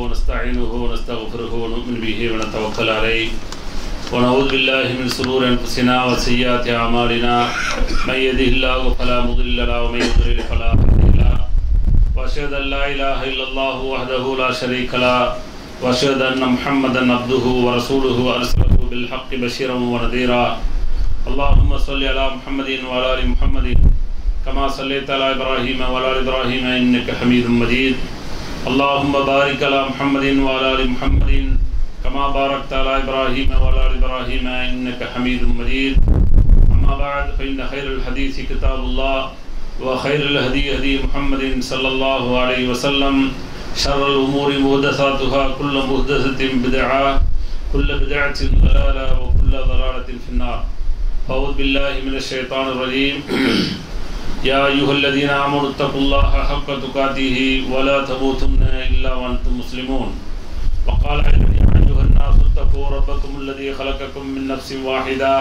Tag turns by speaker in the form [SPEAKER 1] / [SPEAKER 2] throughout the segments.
[SPEAKER 1] ونستعينه ونستغفره ونؤمن به ونتوكل عليه ونعوذ بالله من شرور أنفسنا وسيئات أعمالنا من يهده الله فلا مضل له ومن يضلل فلا هادي له وأشهد أن لا إله إلا الله وحده لا شريك له وأشهد أن محمدا عبده ورسوله أرسله بالحق بشيرا ونذيرا اللهم صل على محمد وعلى آل محمد كما صليت على إبراهيم وعلى آل إبراهيم إنك حميد مجيد اللهم بارك على محمد وعلى آل محمد كما باركت على إبراهيم وعلى آل إبراهيم إنك حميد مجيد أما بعد فإن خير الحديث كتاب الله وخير الهدي هدي محمد صلى الله عليه وسلم شر الأمور محدثاتها كل محدثة بدعة كل بدعة ضلالة وكل ضلالة في النار أعوذ بالله من الشيطان الرجيم يا أيها الذين آمنوا اتقوا الله حق تقاته ولا تموتن إلا وأنتم مسلمون وقال يا أيها الناس اتقوا ربكم الذي خلقكم من نفس واحدة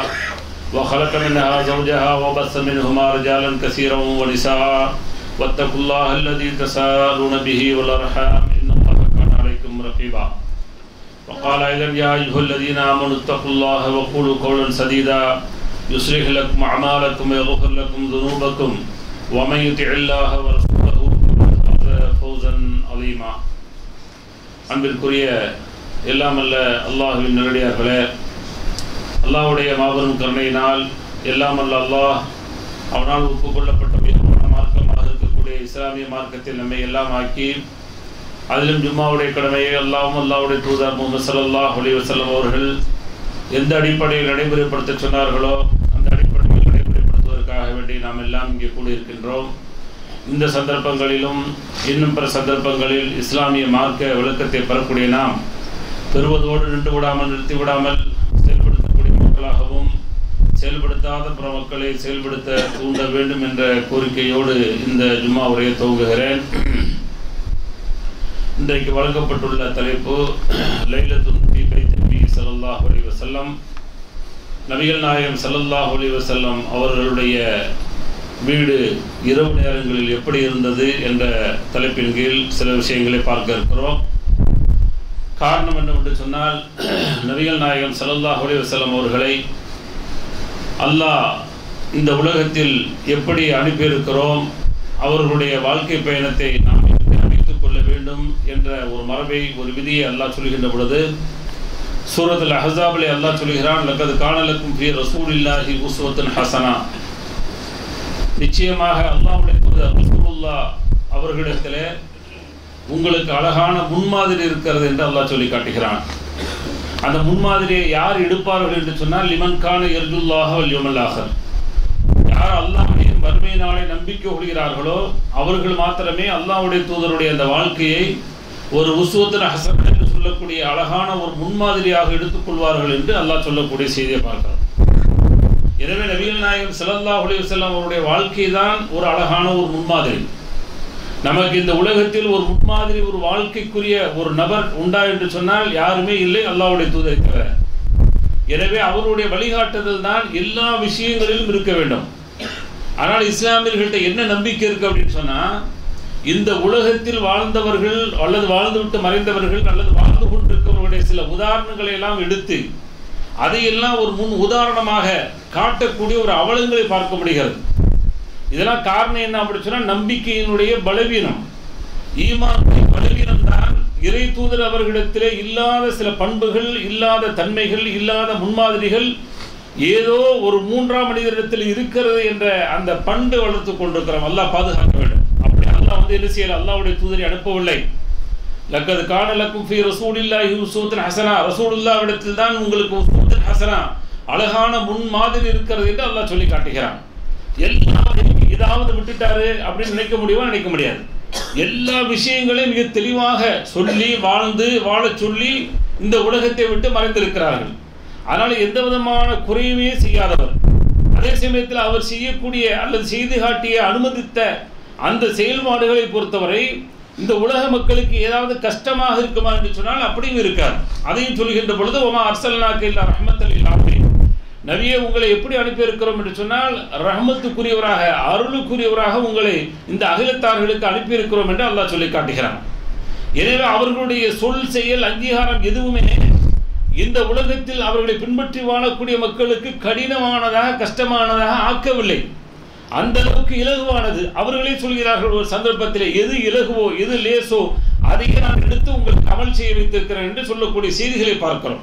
[SPEAKER 1] وخلق منها زوجها وبث منهما رجالا كثيرا ونساء واتقوا الله الذي تساءلون به والأرحام إن الله كان عليكم رقيبا وقال أيضا يا أيها الذين آمنوا اتقوا الله وقولوا قولا سديدا يصلح لكم أعمالكم ويغفر لكم ذنوبكم ومن يطع الله ورسوله فقد فاز فوزا عظيما அன்பிற்குரிய எல்லாம் அல்ல அல்லாஹ்வின் நல்லடியார்களே, அல்லாஹ்வுடைய மாபெரும் கருணையினால் எல்லாம் அல்ல அல்லாஹ் அவனால் ஒப்புக்கொள்ளப்பட்ட மிகமான மார்க்கமாக இருக்கக்கூடிய இஸ்லாமிய மார்க்கத்தில் நம்மை எல்லாம் ஆக்கி அதிலும் ஜும்மாவுடைய கடமையை அல்லாஹ்வுடைய தூதர் முஹம்மது ஸல்லல்லாஹு அலைஹி வஸல்லம் அவர்கள் எந்த அடிப்படையில் நடைமுறைப்படுத்த சொன்னார்களோ அந்த அடிப்படையில் நடைமுறைப்படுத்துவதற்காக வேண்டி நாம் எல்லாம் இங்கே கூடியிருக்கின்றோம். இந்த சந்தர்ப்பங்களிலும் இன்னும் பிற சந்தர்ப்பங்களில் இஸ்லாமிய மார்க்க விளக்கத்தை பெறக்கூடிய நாம் பெறுவதோடு நின்று விடாமல் நிறுத்தி விடாமல் செயல்படுத்தக்கூடிய மக்களாகவும் செயல்படுத்தாத பிற மக்களை செயல்படுத்த தூண்ட வேண்டும் என்ற கோரிக்கையோடு இந்த ஜும்மா உரையை துவங்குகிறேன். இன்றைக்கு வழங்கப்பட்டுள்ள தலைப்பு லைலத்துன் ஃபீ பைத்தி நபி ஸல்லல்லாஹு அலைஹி வஸல்லம், நபிகள் நாயகம் ஸல்லல்லாஹு அலைஹி வஸல்லம் அவர்களுடைய வீடு இரவு நேரங்களில் எப்படி இருந்தது என்ற தலைப்பின் கீழ் சில விஷயங்களை பார்க்க இருக்கிறோம். காரணம் என்னவென்று சொன்னால், நபிகள் நாயகம் ஸல்லல்லாஹு அலைஹி வஸல்லம் அவர்களை அல்லாஹ் இந்த உலகத்தில் எப்படி அனுப்பியிருக்கிறோம், அவர்களுடைய வாழ்க்கை பயணத்தை நாம் அமைத்துக் கொள்ள வேண்டும் என்ற ஒரு மரபை, ஒரு விதியை அல்லாஹ் சொல்கின்ற பொழுது சூரத்துல் அஹ்ஸாபிலே அல்லாஹ் சொல்கிறான், லக்கத் கான லக்கும் ஃபீ ரசூலில்லாஹி உஸ்வத்துன் ஹஸனா, நிச்சயமாக அல்லாஹ்வுடைய தூதர் ரசூலுல்லாஹ் அவர்களிடத்திலே உங்களுக்கு அழகான முன்மாதிரி இருக்கிறது என்று அல்லாஹ் சொல்லி காட்டுகிறான். அந்த முன்மாதிரியை யார் எடுப்பார்கள் என்று சொன்னால், லிமன் கான யர்ஜுல்லாஹ வல் யௌமல் ஆஹிர், யார் அல்லாஹ்வுடைய மறுமை நாளை நம்பிக்கை கொள்கிறார்களோ அவர்கள் மாத்திரமே அல்லாஹ்வுடைய தூதருடைய அந்த வாழ்க்கையை ஒரு உஸ்வத்துன் ஹஸனா என்று சொல்லக்கூடிய அழகான ஒரு முன்மாதிரியாக எடுத்துக்கொள்வார்கள் என்று அல்லாஹ் சொல்லக்கூடிய செய்தியை பார்க்கிறோம். எனவே நபிகள் நாயகம் ஸல்லல்லாஹு அலைஹி வஸல்லம் அவருடைய வாழ்க்கை தான் ஒரு அழகான ஒரு முன்மாதிரி. நமக்கு இந்த உலகத்தில் ஒரு முன்மாதிரி, ஒரு வாழ்க்கைக்குரிய ஒரு நபர் உண்டா என்று சொன்னால் யாருமே இல்லை, அல்லாஹ்வுடைய தூதரை தவிர. எனவே அவருடைய வழிகாட்டுதல் தான் எல்லா விஷயங்களிலும் இருக்க வேண்டும். ஆனால் இஸ்லாமியர்கள்ட்ட என்ன நம்பிக்கை இருக்கு அப்படின்னு சொன்னா, இந்த உலகத்தில் வாழ்ந்தவர்கள் அல்லது வாழ்ந்துவிட்டு மறைந்தவர்கள் அல்லது வாழ்ந்து கொண்டிருக்கிறவர்களுடைய சில உதாரணங்களை எல்லாம் எடுத்து அதையெல்லாம் ஒரு முன் உதாரணமாக காட்டக்கூடிய ஒரு அவலங்களை பார்க்க முடிகிறது. இதெல்லாம் காரணம் என்ன அப்படி சொன்னால், நம்பிக்கையினுடைய பலவீனம், ஈமானுடைய பலவீனம் தான். இறை தூதர் அவர்களிடத்திலே இல்லாத சில பண்புகள், இல்லாத தன்மைகள், இல்லாத முன்மாதிரிகள் ஏதோ ஒரு மூன்றாம் மனிதரிடத்தில் இருக்கிறது என்ற அந்த பண்பை வளர்த்து கொண்டிருக்கிறோம். அல்லாஹ் பாதுகாக்க வேண்டும். அப்படி அல்லாஹ் என்ன செய்யல, அல்லாஹ்வுடைய தூதரை அனுப்பவில்லை. லக்கத் கான லக்கும் ஃபீ ரசூலில்லாஹி உஸ்வத்துன் ஹஸனா, ரசூலுல்லாஹ்விடத்தில் தான் உங்களுக்கு உஸ்வத்துன் ஹஸனா, அழகான முன்மாதிரி இருக்கிறது என்று அல்லாஹ் சொல்லி காட்டுகிறான். எல்லாத்தையும் ஏதாவது விட்டுட்டாரு அப்படின்னு நினைக்க முடியுமா? நினைக்க முடியாது. எல்லா விஷயங்களையும் மிக தெளிவாக சொல்லி வாழ சொல்லி இந்த உலகத்தை விட்டு மறைந்திருக்கிறார்கள். அதனால எந்த விதமான குறையுமே செய்யாதவர், அதே சமயத்தில் அவர் செய்யக்கூடிய அல்லது செய்து காட்டிய அனுமதித்த அந்த செயல்பாடுகளை பொறுத்தவரை இந்த உலக மக்களுக்கு ஏதாவது கஷ்டமாக இருக்குமா என்று சொன்னால் அப்படியும் இருக்காது. அதையும் சொல்கின்ற பொழுது ஒமா அர்சல்னாக இல்லா ரஹ்மத்தல் லில் ஆலமீன், நபியே உங்களை எப்படி அனுப்பியிருக்கிறோம் என்று சொன்னால் ரஹ்மத்துக்குரியவராக, அருளுக்குரியவராக உங்களை இந்த அகிலத்தார்களுக்கு அனுப்பியிருக்கிறோம் என்று அல்லாஹ் சொல்லி காட்டுகிறான். எனவே அவர்களுடைய சொல் செயல் அங்கீகாரம் எதுவுமே இந்த உலகத்தில் அவர்களை பின்பற்றி வாழக்கூடிய மக்களுக்கு கடினமானதாக கஷ்டமானதாக ஆக்கவில்லை. அந்த அளவுக்கு இலகுவானது. அவர்களே சொல்கிறார்கள் ஒரு சந்தர்ப்பத்தில், எது இலகுவோ எது லேசோ அதையே நான் எடுத்து உங்களுக்கு அமல் செய்ய வைத்திருக்கிறேன் என்று சொல்லக்கூடிய செய்திகளை பார்க்கிறோம்.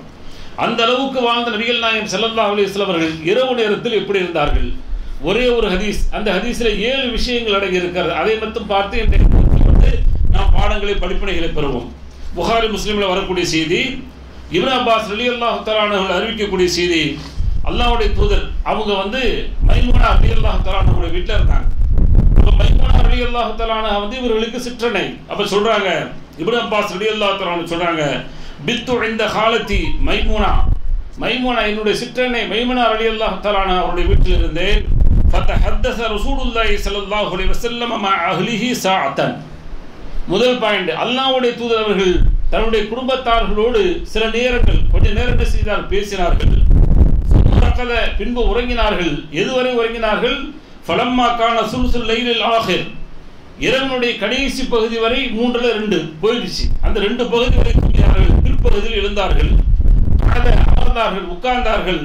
[SPEAKER 1] அந்த அளவுக்கு வாழ்ந்த நபிகள் நாயகம் ஸல்லல்லாஹு அலைஹி வஸல்லம் அவர்கள் இரவு நேரத்தில் எப்படி இருந்தார்கள்? ஒரே ஒரு ஹதீஸ், அந்த ஹதீஸில் 7 விஷயங்கள் அடங்கி இருக்கிறது. அதை மட்டும் பார்த்து இன்றைக்கு நாம் பாடங்களை படிப்பினைகளை பெறுவோம். புகாரி முஸ்லிமில் வரக்கூடிய செய்தி, இப்னு அப்பாஸ் ரலியல்லாஹு தஆலா அவர்கள் அறிவிக்கக்கூடிய செய்தி, அல்லாஹ்வுடைய தூதர் அவங்க மைமூனா ரலியல்லாஹு தஆலா அவங்களுடைய வீட்டில் இருந்தாங்க. மைமூனா ரலியல்லாஹு தஆலா இவர்களுக்கு சிற்றனை. அப்ப சொல்றாங்க, இப்னு அப்பாஸ் ரலியல்லாஹு தஆலா சொல்றாங்க, பித்து இந்த காலத்தி மைமூனா, மைமூனா என்னுடைய சிற்றனை மைமூனா ரலியல்லாஹு தஆலா அவருடைய வீட்டில் இருந்தேன். ஃபதஹத்தஸ ரசூலுல்லாஹி ஸல்லல்லாஹு அலைஹி வஸல்லம் மஅ அஹ்லிஹி சாஅத்தன். முதல் பாயிண்ட், அல்லாஹ்வுடைய தூதர் அவர்கள் தன்னுடைய குடும்பத்தார்களோடு சில நேரங்கள் கொஞ்ச நேரங்கள் செய்தார், பேசினார்கள். பின்பு உறங்கினார்கள். எதுவரை உறங்கினார்கள்? ஃபலம்மா கான சுல்சுல் லைலில் ஆகிர், இரவனுடைய கடைசி பகுதி வரை 3/2 போயிடுச்சு. அந்த 2 பகுதி வரை தூங்கினார்கள். பிற்பகுதியில் எழுந்தார்கள், அமர்ந்தார்கள், உட்கார்ந்தார்கள்.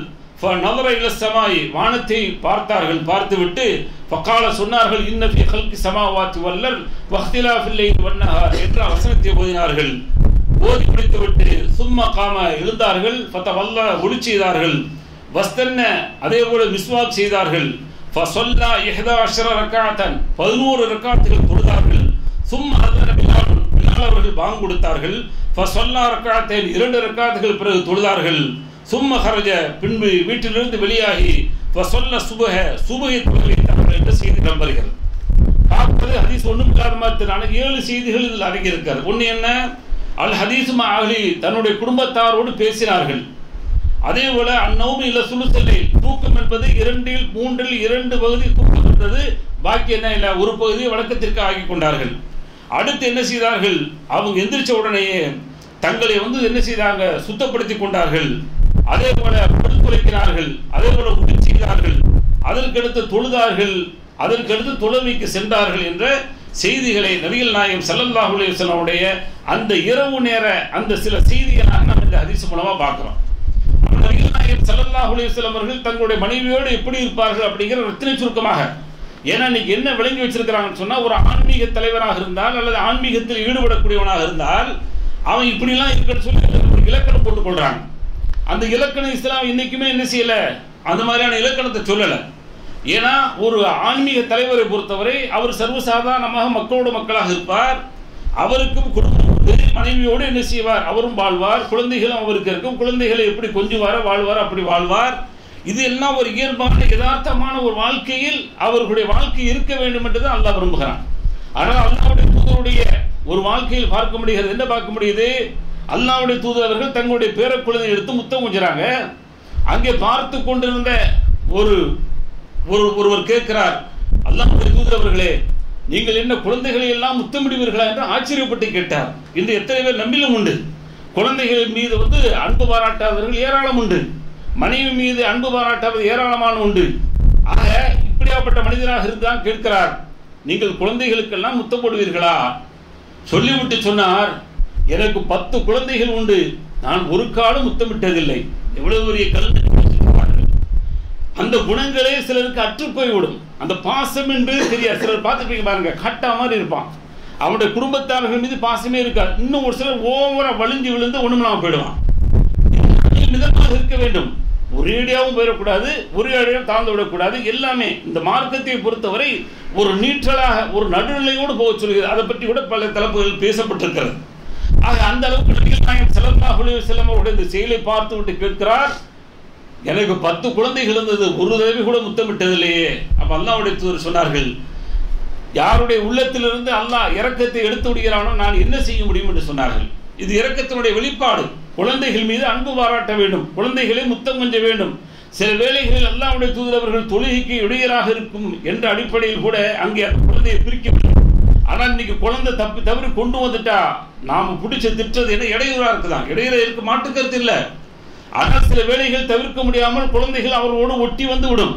[SPEAKER 1] நதர இல ஸமாஇ, வானத்தை பார்த்தார்கள். பார்த்துவிட்டு ஃபகால சொன்னார்கள், இன்ன ஃபீ ஹல்கி ஸமாவாத்தி வல் அர்த் வக்திலாஃபில் லைல் வன் நஹார் என்ற வசனத்தை ஓதினார்கள். ஓதி முடித்துவிட்டு சும்மா காம எழுந்தார்கள். ஃபதவல்ல ஒளி செய்தார்கள். வஸ்தன்ன அதே போல மிஸ்வாக் செய்தார்கள். ஃபஸல்லா 11 ரக்அத்தன் 11 ரக்அத்துகள் தொழுதார்கள். சும்மா அதன பிலால் அவர்கள் பாங்கு கொடுத்தார்கள். ஃபஸல்லா ரக்அத்தைன் 2 ரக்அத்துகள் பிறகு தொழுதார்கள். சும்ம ஹரஜ பின்பு வீட்டிலிருந்து வெளியாகி ஃபஸல்ல சுபஹ சுபஹை தொழுதார்கள் என்ற செய்தி நம்புகிறது. பார்ப்பது ஹதீஸ் ஒன்றும் இல்லாத மாதிரி 7 செய்திகள் இதில் அடங்கி இருக்கிறது. ஒன்று என்ன? அல் ஹதீஸ் மா அஹ்லி, தன்னுடைய குடும்பத்தாரோடு பேசினார்கள். அதே போல அந்நௌமி இல்ல சுலுசல்லை, தூக்கம் என்பது 2 3 பகுதி தூக்கம் இருந்தது. பாக்கி என்ன இல்லை, ஒரு பகுதியை வழக்கத்திற்கு ஆக்கி கொண்டார்கள். அடுத்து என்ன செய்தார்கள்? அவங்க எந்திரிச்ச உடனேயே தங்களை என்ன செய்தாங்க, சுத்தப்படுத்தி கொண்டார்கள். அதே போல படுத்துரைக்கிறார்கள். அதே போல உதவி செய்தார்கள். அதற்கடுத்து தொழுதார்கள். அதற்கடுத்து தொழுகைக்கு சென்றார்கள் என்ற செய்திகளை நபிகள் நாயகம் ஸல்லல்லாஹு அலைஹி வஸல்லம் உடைய அந்த இரவு நேர அந்த சில செய்திகளாக நாம் இந்த ஹதீஸ் மூலமா பார்க்கிறோம். நபிகள் நாயகம் ஸல்லல்லாஹு அலைஹி வஸல்லம் அவர்கள் தங்களுடைய மனைவியோடு எப்படி இருப்பார்கள் அப்படிங்கிற ரத்தின சுருக்கமாக, ஏன்னா இன்னைக்கு என்ன விளங்கி வச்சிருக்கிறாங்கன்னு சொன்னா, ஒரு ஆன்மீக தலைவராக இருந்தால் அல்லது ஆன்மீகத்தில் ஈடுபடக்கூடியவனாக இருந்தால் அவன் இப்படிலாம் இருக்கன்னு சொல்லி ஒரு இலக்கணம் போட்டுக் கொள்றாங்க. அந்த இலக்கணம் இஸ்லாம் இன்னைக்குமே என்ன செய்யல, அந்த மாதிரியான இலக்கணத்தை சொல்லல. ஏன்னா ஒரு ஆன்மீக தலைவரை பொறுத்தவரை அவர் சர்வசாதாரணமாக மக்களோடு மக்களாக இருப்பார். அவருக்கும் குடும்பம் உண்டு, மனைவியோடு என்ன செய்வார், அவரும் வாழ்வார், குழந்தைகளும் அவருக்கு இருக்கும். குழந்தைகளை எப்படி கொஞ்சுவார வாழ்வார், அப்படி வாழ்வார். இது எல்லாம் ஒரு இயல்பான யதார்த்தமான ஒரு வாழ்க்கையில் அவர்களுடைய வாழ்க்கை இருக்க வேண்டும் என்றுதான் அல்லாஹ் விரும்புகிறான். ஆனால் அல்லாஹ்வுடைய தூதருடைய ஒரு வாழ்க்கையில் பார்க்க முடிகிறது. என்ன பார்க்க முடியுது? அல்லாஹ்வுடைய தூதர்கள் தங்களுடைய பேர குழந்தை எடுத்து முத்தம் கொஞ்சறாங்க. அங்கே பார்த்து கொண்டிருந்த ஒருவர் கேட்கிறார், அல்லாஹ்வுடைய தூதரவர்களே, நீங்கள் என்ன குழந்தைகளை எல்லாம் முத்தமிடுவீர்களா என்று ஆச்சரியப்பட்டு கேட்டார். இன்று எத்தனை பேர் நம்மிலும் உண்டு. குழந்தைகள் மீது அன்பு பாராட்டாதவர்கள் ஏராளம் உண்டு. மனைவி மீது அன்பு பாராட்டாதவர் ஏராளமான உண்டு. ஆக இப்படியாப்பட்ட மனிதராக இருந்தால் கேட்கிறார், நீங்கள் குழந்தைகளுக்கெல்லாம் முத்தம் போடுவீர்களா? சொல்லிவிட்டு சொன்னார், எனக்கு 10 குழந்தைகள் உண்டு, நான் ஒரு காலம் முத்தமிட்டதில்லை. எவ்வளவு பெரிய கல்வி! அந்த குணங்களே சிலருக்கு அற்று போய்விடும். அந்த பாசம் என்று தெரியாது. சிலர் பார்த்துட்டு பாருங்க, கட்டா மாதிரி இருப்பான், அவனுடைய குடும்பத்தார்கள் மீது பாசமே இருக்காது. இன்னும் ஒரு சிலர் ஓவரா வலிஞ்சு விழுந்து ஒண்ணுமில்லாம போயிடுவான். மிதமாக இருக்க வேண்டும், ஒரேடியாவும் போயிடக்கூடாது, ஒரேடியாவும் தாழ்ந்து விடக்கூடாது. எல்லாமே இந்த மார்க்கத்தை பொறுத்தவரை ஒரு நீற்றலாக ஒரு நடுநிலையோடு போக சொல்கிறது. அதை பற்றி கூட பல தலைப்புகள் பேசப்பட்டிருக்கிறது. ஆக அந்த அளவுக்கு நபிகள் நாயகம் ஸல்லல்லாஹு அலைஹி வஸல்லம் அவருடைய இந்த செயலை பார்த்து விட்டு கேட்கிறார், எனக்கு 10 குழந்தைகள் இருந்தது, ஒரு தடவை கூட முத்தமிட்டதில்லையே. அப்ப அல்லாஹ்வுடைய தூதர் சொன்னார்கள், யாருடைய உள்ளத்திலிருந்து அல்லாஹ் இரக்கத்தை எடுத்து விடுகிறானோ நான் என்ன செய்ய முடியும் என்று சொன்னார்கள். இது இரக்கத்தினுடைய வெளிப்பாடு. குழந்தைகள் மீது அன்பு பாராட்ட வேண்டும், குழந்தைகளை முத்தம் கொஞ்ச வேண்டும். சில வேளைகளில் அல்லாஹ்வுடைய தூதர் அவர்கள் தொழுகைக்கு இடையராக இருக்கும் என்ற அடிப்படையில் கூட அங்கே அந்த குழந்தையை பிரிக்கவில்லை. ஆனால் இன்னைக்கு குழந்தை தவறி கொண்டு வந்துட்டா நாம பிடிச்ச திட்டது என்ன இடையூறா இருக்குதான். இடையூற இருக்க மாட்டுக்கிறது இல்லை. ஆனால் சில வேளைகள் தவிர்க்க முடியாமல் குழந்தைகள் அவரோடு ஒட்டி வந்து விடும்.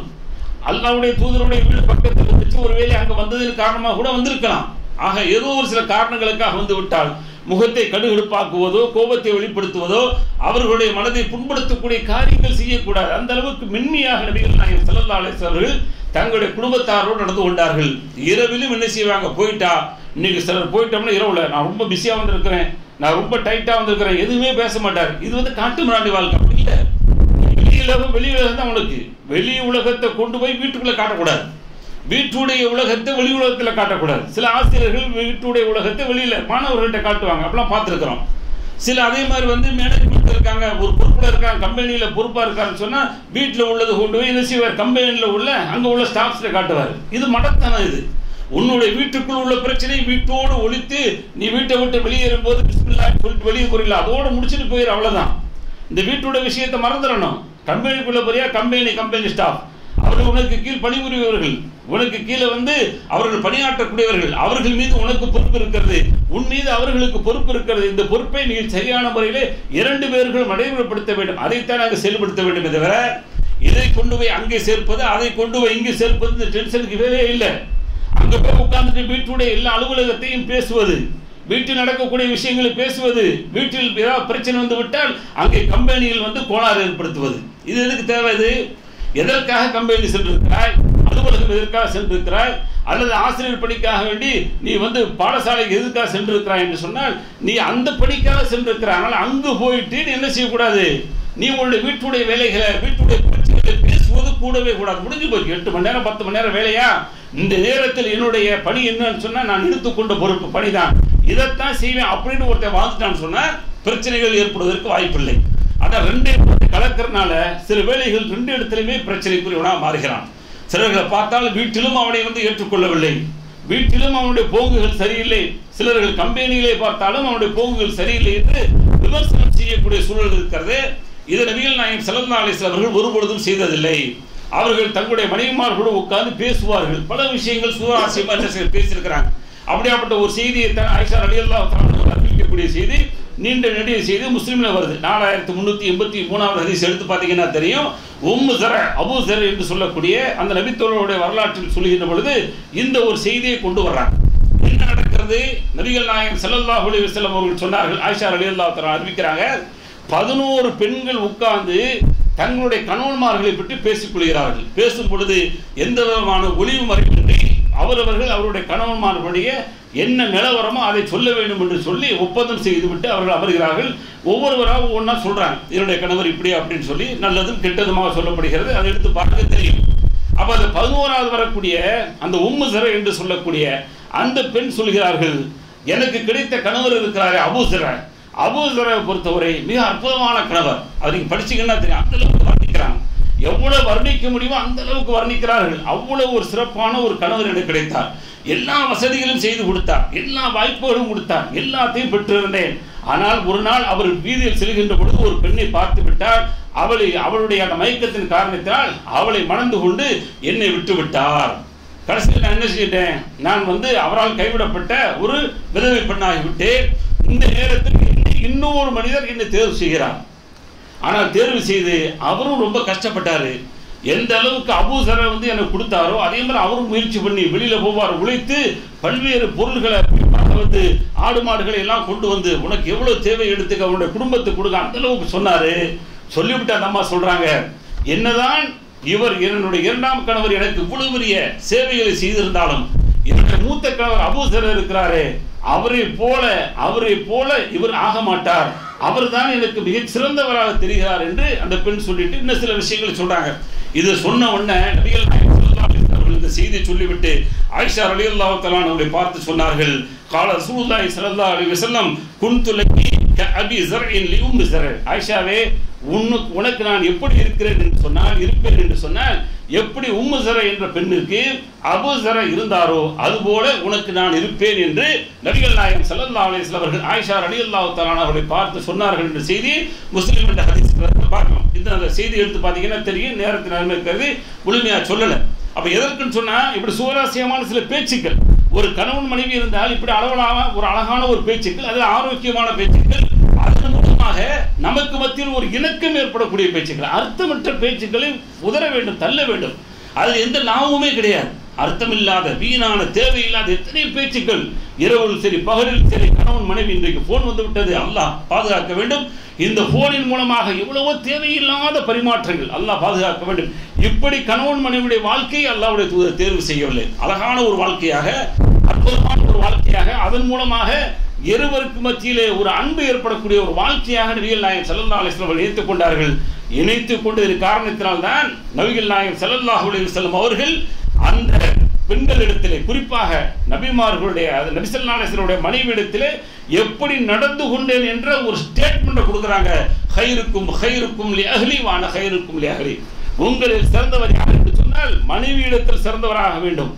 [SPEAKER 1] அல்லாஹ்வுடைய தூதருடைய வீடு பக்கத்தில் இருந்துச்சு, ஒருவேளை அங்க வந்ததன் காரணமாக கூட வந்திருக்கலாம். ஆக ஏதோ ஒரு சில காரணங்களுக்காக வந்து விட்டால் முகத்தை கடுகடுப்பாக்குவதோ கோபத்தை வெளிப்படுத்துவதோ அவர்களுடைய மனதை புண்படுத்தக்கூடிய காரியங்கள் செய்யக்கூடாது. அந்த அளவுக்கு மென்மையாக நபிகள் நாயகம் ஸல்லல்லாஹு அலைஹி வஸல்லம் அவர்கள் தங்களுடைய குடும்பத்தாரோடு நடந்து கொண்டார்கள். இரவிலும் என்ன செய்வாங்க, போயிட்டா இன்னைக்கு சிலர் போயிட்டோம்னா இரவுல நான் ரொம்ப பிஸியாக வந்திருக்கிறேன், நான் ரொம்ப டைட்டாக வந்திருக்கிறேன், எதுவுமே பேச மாட்டார். இது காட்டு மிராண்டி வாழ்க்கை. அப்படி இல்லை. வெளி உலகம் தான் அவனுக்கு. வெளி உலகத்தை கொண்டு போய் வீட்டுக்குள்ள காட்டக்கூடாது, வீட்டுடைய உலகத்தை வெளி உலகத்தில் காட்டக்கூடாது. சில ஆசிரியர்கள் வீட்டுடைய உலகத்தை வெளியில மாணவர்கள்ட்ட காட்டுவாங்க, அப்படிலாம் பார்த்துருக்கிறோம். சில அதே மாதிரி மேனேஜ்மெண்ட் இருக்காங்க, ஒரு பொறுப்பில் இருக்காங்க, கம்பெனியில் பொறுப்பாக இருக்காருன்னு சொன்னால் வீட்டில் உள்ளது கொண்டு போய் என்ன செய்வார், கம்பெனியில் உள்ள அங்கே உள்ள ஸ்டாஃப்ஸ்ல காட்டுவார். இது மடத்தனம். இது உன்னுடைய வீட்டுக்குள் உள்ள பிரச்சனை வீட்டோடு ஒழித்து நீ வீட்டை விட்டு வெளியேறும் போது பிஸ்மில்லாஹ் சொல்லிட்டு வெளியே போறீங்களா, அதோடு முடிச்சுட்டு போயிரு, அவ்வளோதான். இந்த வீட்டோட விஷயத்தை மறந்துடணும். கம்பெனிக்குள்ள போறியா, கம்பெனி ஸ்டாஃப் அவர்கள் உனக்கு கீழ் பணிபுரியவர்கள், உனக்கு கீழே அவர்கள் பணியாற்றக்கூடியவர்கள், அவர்கள் மீது உனக்கு பொறுப்பு இருக்கிறது, உன் மீது அவர்களுக்கு பொறுப்பு இருக்கிறது. இந்த பொறுப்பை நீ சரியான முறையிலே 2 பேர்கள் நடைமுறைப்படுத்த வேண்டும். அதைத்தான் நாங்கள் செயல்படுத்த வேண்டும். தவிர இதை கொண்டு போய் அங்கே சேர்ப்பது, அதை கொண்டு போய் இங்கே சேர்ப்பது இந்த டென்ஷனுக்கு வேலையே இல்லை. அங்கே போய் உட்கார்ந்துட்டு வீட்டுடைய எல்லா அலுவலகத்தையும் பேசுவது, வீட்டில் நடக்கக்கூடிய விஷயங்களை பேசுவது, வீட்டில் ஏதாவது பிரச்சனை வந்து விட்டால் அங்கே கம்பெனியில் கோளாறு ஏற்படுத்துவது. இது எதுக்கு தேவை? இது எதற்காக கம்பெனி சென்றிருக்கிறாய், அலுவலகம் எதற்காக சென்றிருக்கிறாய், அல்லது ஆசிரியர் பணிக்காக வேண்டி நீ பாடசாலைக்கு எதுக்காக சென்றிருக்கிறாய் என்று சொன்னால் நீ அந்த பணிக்காக சென்றிருக்கிறாய். ஆனால் அங்கு போயிட்டு நீ என்ன செய்யக்கூடாது, நீ உங்களுடைய வீட்டுடைய வேலைகளை வீட்டுடைய பிரச்சனைகளை பேசுவது கூடவே கூடாது. முடிஞ்சு போச்சு. 8 மணி நேரம் 10 மணி நேரம் வேலையா, இந்த நேரத்தில் என்னுடைய பணி என்னன்னு சொன்னா நான் எடுத்துக்கொண்ட பொறுப்பு பணிதான், இதைத்தான் செய்வேன் அப்படின்னு ஒருத்தர் வாழ்ந்துட்டான்னு சொன்னா பிரச்சனைகள் ஏற்படுவதற்கு வாய்ப்பில்லை. ஆனால் 2 கலக்கிறனால சில வேலைகள் 2 இடத்திலுமே பிரச்சனைக்குரியவனாக மாறுகிறான். சிலர்களை பார்த்தால் வீட்டிலும் அவனை ஏற்றுக்கொள்ளவில்லை, வீட்டிலும் அவனுடைய போங்குகள் சரியில்லை. சிலர்கள் கம்பெனியிலே பார்த்தாலும் அவனுடைய போங்குகள் சரியில்லை என்று விமர்சனம் செய்யக்கூடிய சூழல் இருக்கிறது. இது நபிகள் நாயகம் ஸல்லல்லாஹு அலைஹி வஸல்லம் அவர்கள் ஒருபொழுதும் செய்ததில்லை. அவர்கள் தங்களுடைய மனைவிமார்களோடு உட்கார்ந்து பேசுவார்கள். பல விஷயங்கள் சுவாரஸ்யமாக பேசியிருக்கிறாங்க. அப்படியாப்பட்ட ஒரு செய்தியை தான் ஆயிஷா ரலியல்லாஹு தஆலா அறிவிக்கக்கூடிய செய்தி, நீண்ட நெடிய செய்தி முஸ்லிம்ல வருது. 4383வது ஹதீஸ் எடுத்து பார்த்தீங்கன்னா தெரியும். உம்மு ஸர, அபூ ஸர என்று சொல்லக்கூடிய அந்த நபித்தோழருடைய வரலாற்றில் சொல்லுகின்ற பொழுது இந்த ஒரு செய்தியை கொண்டு வர்றாங்க. என்ன நடக்கிறது? நபிகள் நாயகம் ஸல்லல்லாஹு அலைஹி வஸல்லம் அவர்கள் சொன்னார்கள், ஆயிஷா ரலியல்லாஹு தஆலா அறிவிக்கிறாங்க, 11 பெண்கள் உட்கார்ந்து தங்களுடைய கணவன்மார்களை பற்றி பேசிக் கொள்கிறார்கள். பேசும் பொழுது எந்த விதமான ஒளிவு மறைவின்றி அவரவர்கள் அவருடைய கணவன்மார்களுடைய என்ன நிலவரமோ அதை சொல்ல வேண்டும் என்று சொல்லி ஒப்பந்தம் செய்துவிட்டு அவர்கள் அமர்கிறார்கள். ஒவ்வொருவராக ஒவ்வொன்றா சொல்றாங்க, என்னுடைய கணவர் இப்படி அப்படின்னு சொல்லி நல்லதும் கெட்டதுமாக சொல்லப்படுகிறது. அதை எடுத்து பார்க்க தெரியும். அப்ப அந்த 11வது வரக்கூடிய அந்த உம்மு ஸர என்று சொல்லக்கூடிய அந்த பெண் சொல்கிறார்கள், எனக்கு கிடைத்த கணவர் இருக்கிறாரே அபூ ஸர, அபூ ஸரை பொறுத்தவரை மிக அற்புதமான கணவர். அவர் நீங்க படிச்சீங்கன்னா தெரியும், அந்த அளவுக்கு வர்ணிக்கிறாங்க. எவ்வளவு வர்ணிக்க முடியுமோ அந்த அளவுக்கு வர்ணிக்கிறார்கள். அவ்வளவு ஒரு சிறப்பான ஒரு கணவர் எனக்கு கிடைத்தார். எல்லா வசதிகளும் செய்து கொடுத்தார், எல்லா வாய்ப்புகளும் கொடுத்தார், எல்லாத்தையும் பெற்றிருந்தேன். ஆனால் ஒரு நாள் அவர் வீதியில் செல்கின்ற பொழுது ஒரு பெண்ணை பார்த்து விட்டார். அவளுடைய அந்த மயக்கத்தின் காரணத்தினால் அவளை மணந்து கொண்டு என்னை விட்டு விட்டார். கடைசியில் நான் என்ன செய்தேன், நான் அவரால் கைவிடப்பட்ட ஒரு விதவை பெண்ணாகிவிட்டேன். இந்த நேரத்தில் இன்னொரு மனிதர் என்னை தேர்வு செய்கிறார். ஆனால் தேர்வு செய்து அவரும் ரொம்ப கஷ்டப்பட்டாரு. எந்த அளவுக்கு அபூ ஸர எனக்கு கொடுத்தாரோ அதே மாதிரி அவரும் முயற்சி பண்ணி வெளியில போவார், உழைத்து பல்வேறு பொருள்களை ஆடு மாடுகளை எல்லாம் கொண்டு உனக்கு எவ்வளவு தேவை எடுத்துக்க, அவனுடைய குடும்பத்துக்கு கொடுக்க, அந்த அளவுக்கு சொன்னாரு. சொல்லிவிட்டு அந்த அம்மா சொல்றாங்க, என்னதான் இவர் என்னுடைய 2ஆம் கணவர் எனக்கு இவ்வளவு பெரிய சேவைகளை செய்திருந்தாலும் என்னுடைய மூத்த கணவர் அபூ ஸர இருக்கிறாரே, அவரை போல இவர் ஆக மாட்டார், அவர் தான் எனக்கு மிக சிறந்தவராக தெரிகிறார் என்று அந்த பெண் சொல்லிட்டு இன்னும் சில விஷயங்களை சொல்றாங்க. இது சொன்ன உடனே நபிகள் நாயகம் ஸல்லல்லாஹு அலைஹி வஸல்லம் இந்த செய்தி சொல்லிவிட்டு ஆயிஷா ரலியல்லாஹு தஆலா அவர்களை பார்த்து சொன்னார்கள், கால ரசூலுல்லாஹி ஸல்லல்லாஹு அலைஹி வஸல்லம் குன்து லகி கஅபி ஸர்இன் லி உம்மி ஸர். ஆயிஷாவே, உனக்கு நான் எப்படி இருக்கிறேன் என்று சொன்னால் எப்படி உம்மு ஸர என்ற பெண்ணிற்கு அபூ ஸர இருந்தாரோ அதுபோல உனக்கு நான் இருப்பேன் என்று நபிகள் நாயகம் ஸல்லல்லாஹு அலைஹி வஸல்லம் அவர்கள் ஆயிஷா ரலியல்லாஹு தஆலா அவர்களை பார்த்து சொன்னார்கள் என்ற செய்தி முஸ்லிம் என்ற ஹதீஸ்ல பார்க்கலாம். இந்த செய்தி எடுத்து பார்த்தீங்கன்னா தெரியும், நேரத்தின் நன்மை இருக்கிறது, முழுமையா சொல்லல. அப்ப எதற்குன்னு சொன்னா இப்படி சுவாரஸ்யமான சில பேச்சுக்கள், ஒரு கணவன் மனைவி இருந்தால் இப்படி அளவலாக ஒரு அழகான ஒரு பேச்சுக்கள், அது ஆரோக்கியமான பேச்சுக்கள், அதன் மூலமாக நமக்கு மத்தியில் ஒரு இணக்கம் ஏற்படக்கூடிய பேச்சுக்கள், அர்த்தமற்ற பேச்சுக்களை உதற வேண்டும், தள்ள வேண்டும். அதில் எந்த லாபமுமே கிடையாது. அர்த்தமில்லாத வீணான தேவையில்லாத எத்தனை பேச்சுக்கள், இரவில் சரி பகலில் சரி, கணவன் மனைவி இன்றைக்கு போன் வந்து விட்டது, அல்லாஹ் பாதுகாக்க வேண்டும். இந்த போனின் மூலமாக எவ்வளவோ தேவையில்லாத பரிமாற்றங்கள், அல்லாஹ் பாதுகாக்க வேண்டும். இப்படி கணவன் மனைவியுடைய வாழ்க்கையை அல்லாஹ்வுடைய தூதர் தேர்வு செய்யவில்லை. அழகான ஒரு வாழ்க்கையாக, அற்புதமான ஒரு வாழ்க்கையாக, அதன் மூலமாக இருவருக்கு மத்தியிலே ஒரு அன்பு ஏற்படக்கூடிய ஒரு வாழ்க்கையாக நபிகள் நாயகம் ஸல்லல்லாஹு அலைஹி வஸல்லம் இணைத்துக் கொண்டார்கள். இணைத்துக் கொண்டது காரணத்தினால்தான் நபிகள் நாயகம் ஸல்லல்லாஹு அலைஹி வஸல்லம் அவர்கள் அந்த பெண்களிடத்திலே, குறிப்பாக நபிமார்களுடைய நபி ஸல்லல்லாஹு அலைஹி வஸல்லம் மனைவியிடத்திலே எப்படி நடந்து கொண்டேன் என்ற ஒரு ஸ்டேட்மெண்ட் கொடுக்குறாங்க. ஹைருக்கும் ஹைருக்கும் லி அஹ்லி வ அன ஹைருக்கும் லி அஹ்லி. உங்களில் சிறந்தவர் யார் என்று சொன்னால் மனைவியிடத்தில் சிறந்தவராக வேண்டும்.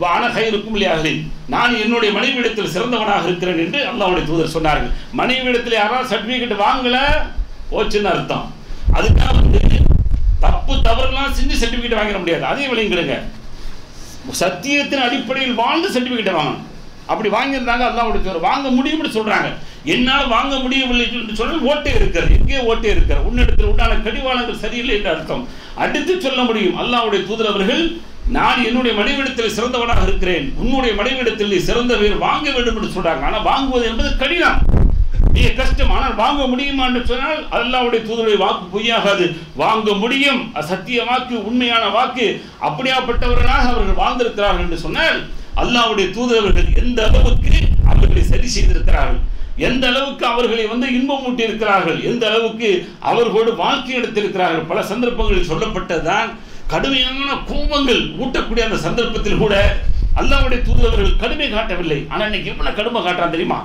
[SPEAKER 1] வ அன ஹைருக்கும் லி அஹ்லி, நான் என்னுடைய மனைவியிடத்தில் சிறந்தவனாக இருக்கிறேன் என்று அல்லாஹ்வுடைய தூதர் சொன்னார்கள். மனைவியிடத்தில் யாராவது சர்டிபிகேட் வாங்கல போச்சுன்னு அர்த்தம். அதுக்காக தப்பு தவறுலாம் செஞ்சு சர்டிபிகேட் வாங்கிட முடியாது. அதே விளையுங்க, சத்தியத்தின் அடிப்படையில் வாழ்ந்து சர்டிபிகேட் வாங்கணும். அப்படி வாங்கியிருந்தாங்க அல்லாஹ்வுடைய தூதர். வாங்க முடியும்னு சொல்றாங்க. என்னால் வாங்க முடியவில்லை என்று சொன்னால் ஓட்டே இருக்கிறது, எங்கே ஓட்டே இருக்கிறது, உன்னிடத்தில் உண்டான கடிவாளங்கள் சரியில்லை என்று அர்த்தம். அடுத்து சொல்ல முடியும் அல்லாஹ்வுடைய தூதர் அவர்கள், நான் என்னுடைய மனைவிடத்தில் சிறந்தவனாக இருக்கிறேன், உன்னுடைய மனைவிடத்தில் நீ சிறந்த பேர் வாங்க வேண்டும் என்று சொல்றாங்க. ஆனால் வாங்குவது என்பது கடினம், மிக கஷ்டம். ஆனால் வாங்க முடியுமா என்று சொன்னால் அல்லாஹ்வுடைய தூதருடைய வாக்கு பொய்யாகாது, வாங்க முடியும். சத்திய வாக்கு, உண்மையான வாக்கு. அப்படியாப்பட்டவர்களாக அவர்கள் வாழ்ந்திருக்கிறார்கள் என்று சொன்னால் அல்லாஹ்வுடைய தூதரவர்கள் எந்த அளவுக்கு அவர்களை சரி செய்திருக்கிறார்கள், எந்த அளவுக்கு அவர்களை இன்பமூட்டி இருக்கிறார்கள், எந்த அளவுக்கு அவர்களோடு வாழ்க்கை எடுத்திருக்கிறார்கள். பல சந்தர்ப்பங்களில் சொல்லப்பட்டதுதான். கடுமையான கோபங்கள் ஊட்டக்கூடிய அந்த சந்தர்ப்பத்தில் கூட அல்லாஹ்வுடைய தூதரவர்கள் கடுமை காட்டவில்லை. ஆனால் இன்னைக்கு எவ்வளவு கடுமை காட்டுறான் தெரியுமா?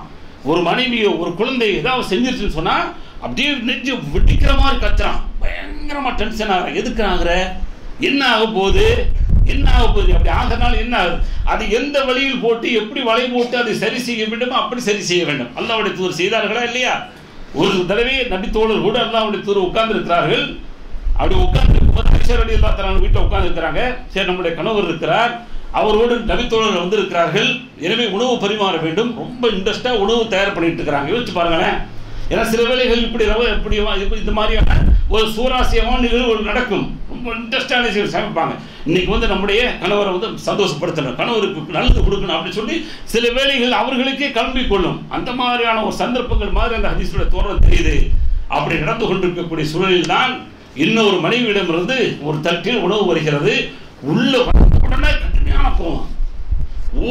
[SPEAKER 1] ஒரு மனைவியோ ஒரு குழந்தை ஏதாவது செஞ்சிருச்சுன்னு சொன்னா அப்படியே நெஞ்சு வெடிக்கிற மாதிரி கத்துறான், பயங்கரமா டென்ஷன் ஆகிற. எதுக்கு ஆகுற, என்ன ஆக போகுது, என்ன ஆக போகுது, அப்படி ஆகிறனால என்ன ஆகுது, அது எந்த வழியில் போட்டு எப்படி வலை போட்டு அதை சரி செய்ய வேண்டுமோ அப்படி சரி செய்ய வேண்டும். அல்லாஹ்வுடைய தூதர் செய்தார்களா இல்லையா? ஒரு தடவை நபி தோழர் கூட அல்லாஹ்வுடைய தூதர் உட்கார்ந்து இருக்கிறார்கள். அப்படி உட்கார்ந்து இருக்கும்போது ஆயிஷா ரலியல்லாஹு தஆலா வீட்டில் உட்கார்ந்து இருக்கிறாங்க. சரி, நம்முடைய கணவர் இருக்கிறார், அவரோடு நபித்தோழர்கள் வந்திருக்கிறார்கள், எனவே உணவு பரிமாற வேண்டும். ரொம்ப இன்ட்ரெஸ்டா உணவு தயார் பண்ணிட்டு இருக்கிறாங்க. யோசிச்சு பாருங்களேன். ஏன்னா சில வேளைகள் இப்படி இந்த மாதிரியான ஒரு சுவாரஸ்யமான நிகழ்வுகள் நடக்கும். ரொம்ப இன்ட்ரெஸ்டான விஷயம் சமைப்பாங்க. இன்னைக்கு நம்முடைய கணவரை சந்தோஷப்படுத்தணும், கணவருக்கு நல்லது கொடுக்கணும் அப்படின்னு சொல்லி சில வேளைகள் அவர்களுக்கே கிளம்பி கொள்ளும். அந்த மாதிரியான ஒரு சந்தர்ப்பங்கள் மாதிரி அந்த ஹதீஸோட தோரணம் தெரியுது. அப்படி நடந்து கொண்டிருக்கக்கூடிய சூழலில் தான் இன்னொரு மனைவியிடமிருந்து ஒரு தட்டில் உணவு வருகிறது. உள்ள உடனே கடுமையான கோவம்,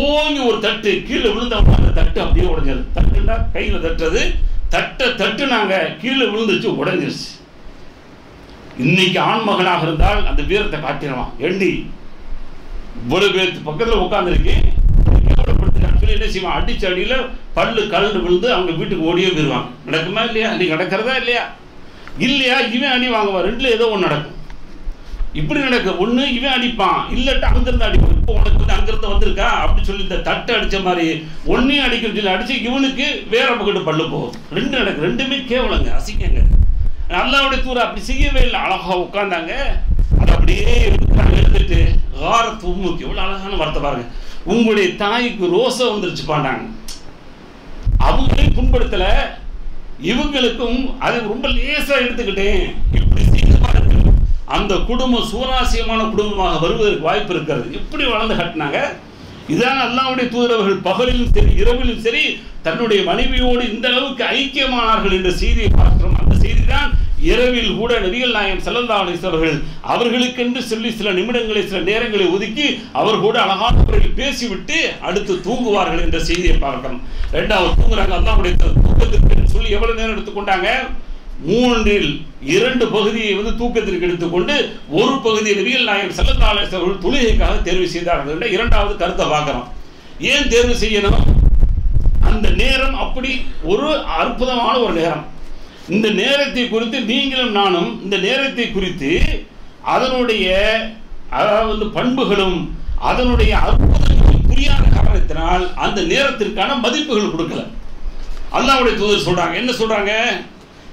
[SPEAKER 1] ஓங்கி ஒரு தட்டு கீழே விழுந்தவங்க அந்த தட்டு அப்படியே உடைஞ்சது. தட்டுன்னா கையில் தட்டுறது, தட்டு நாங்க கீழே விழுந்துச்சு, உடைஞ்சிருச்சு. இன்னைக்கு ஆண் மகனாக இருந்தால் அந்த வீரத்தை காட்டிடுவான். எண்டி இவ்வளவு பேருக்கு பக்கத்தில் உட்காந்துருக்கேன் சொல்லி என்ன செய்வான், அடிச்ச அடியில பல்லு கலந்து விழுந்து அவங்க வீட்டுக்கு ஓடியே போயிருவாங்க. நடக்குமா இல்லையா? இன்னைக்கு நடக்கிறதா இல்லையா? இல்லையா? இவன் அடி வாங்குவான், ரெண்டுல ஏதோ ஒன்று நடக்கும். இப்படி நடக்க, ஒண்ணு இவன் அடிப்பான், இல்லட்டா அங்கிருந்து அடிப்பான். இப்போ உனக்கு அங்கிருந்து வந்திருக்கா அப்படின்னு சொல்லி இந்த தட்டை அடிச்ச மாதிரி ஒன்னையும் அடிக்கணும்னு சொல்லி அடிச்சு இவனுக்கு வேற பக்கத்து பல்லு போகும். ரெண்டு நடக்கு, ரெண்டுமே கேவலங்க, அசிங்கங்க. அல்லாஹ்வுடைய தூதர் அப்படி செய்யவே இல்லை, அழகா உட்கார்ந்தாங்க. அது அப்படியே எடுத்துட்டு உம்முக்கு, எவ்வளவு அழகான வார்த்தை பாருங்க, உங்களுடைய தாய்க்கு ரோசம் வந்துருச்சு பாண்டாங்க. அவங்களையும் புண்படுத்தல, இவங்களுக்கும் அதை ரொம்ப லேசா எடுத்துக்கிட்டேன். இப்படி அந்த குடும்பம் சுவராசியமான குடும்பமாக வருவதற்கு வாய்ப்பு இருக்கிறது. எப்படி வளர்ந்து கட்டினாங்க. இதான் அல்லாஹ்வுடைய தூதரவர்கள் பகலிலும் சரி இரவிலும் சரி தன்னுடைய மனைவியோடு இந்த அளவுக்கு ஐக்கியமானார்கள் என்ற செய்தியை பார்க்கிறோம். அந்த செய்தி தான் இரவில் கூட நபிகள் நாயகம் ஸல்லல்லாஹு அலைஹி வஸல்லம் அவர்களுக்கென்று சொல்லி சில நிமிடங்களை சில நேரங்களை ஒதுக்கி அவர்களோடு அழகான முறையில் பேசிவிட்டு அடுத்து தூங்குவார்கள் என்ற செய்தியை பார்க்கிறோம். ரெண்டாவது தூங்குறாங்க. அல்லாஹ்வுடைய தூக்கத்திற்கு சொல்லி எவ்வளவு நேரம் எடுத்துக்கொண்டாங்க? 2 பகுதியை தூக்கத்திற்கு எடுத்துக்கொண்டு ஒரு பகுதியை நபிகள் நாயகம் ஸல்லல்லாஹு அலைஹி வஸல்லம் தொழுகைக்காக தேர்வு செய்தார்கள். இரண்டாவது கருத்தை பார்க்கிறோம். ஏன் தேர்வு செய்யணும்? அந்த நேரம் அப்படி ஒரு அற்புதமான ஒரு நேரம். இந்த நேரத்தை குறித்து நீங்களும் நானும் இந்த நேரத்தை குறித்து அதனுடைய பண்புகளும் அதனுடைய அற்புதங்களும் புரியாத காரணத்தினால் அந்த நேரத்திற்கான மதிப்புகள் கொடுக்கல. அல்லாஹ்வுடைய தூதர் சொல்றாங்க, என்ன சொல்றாங்க?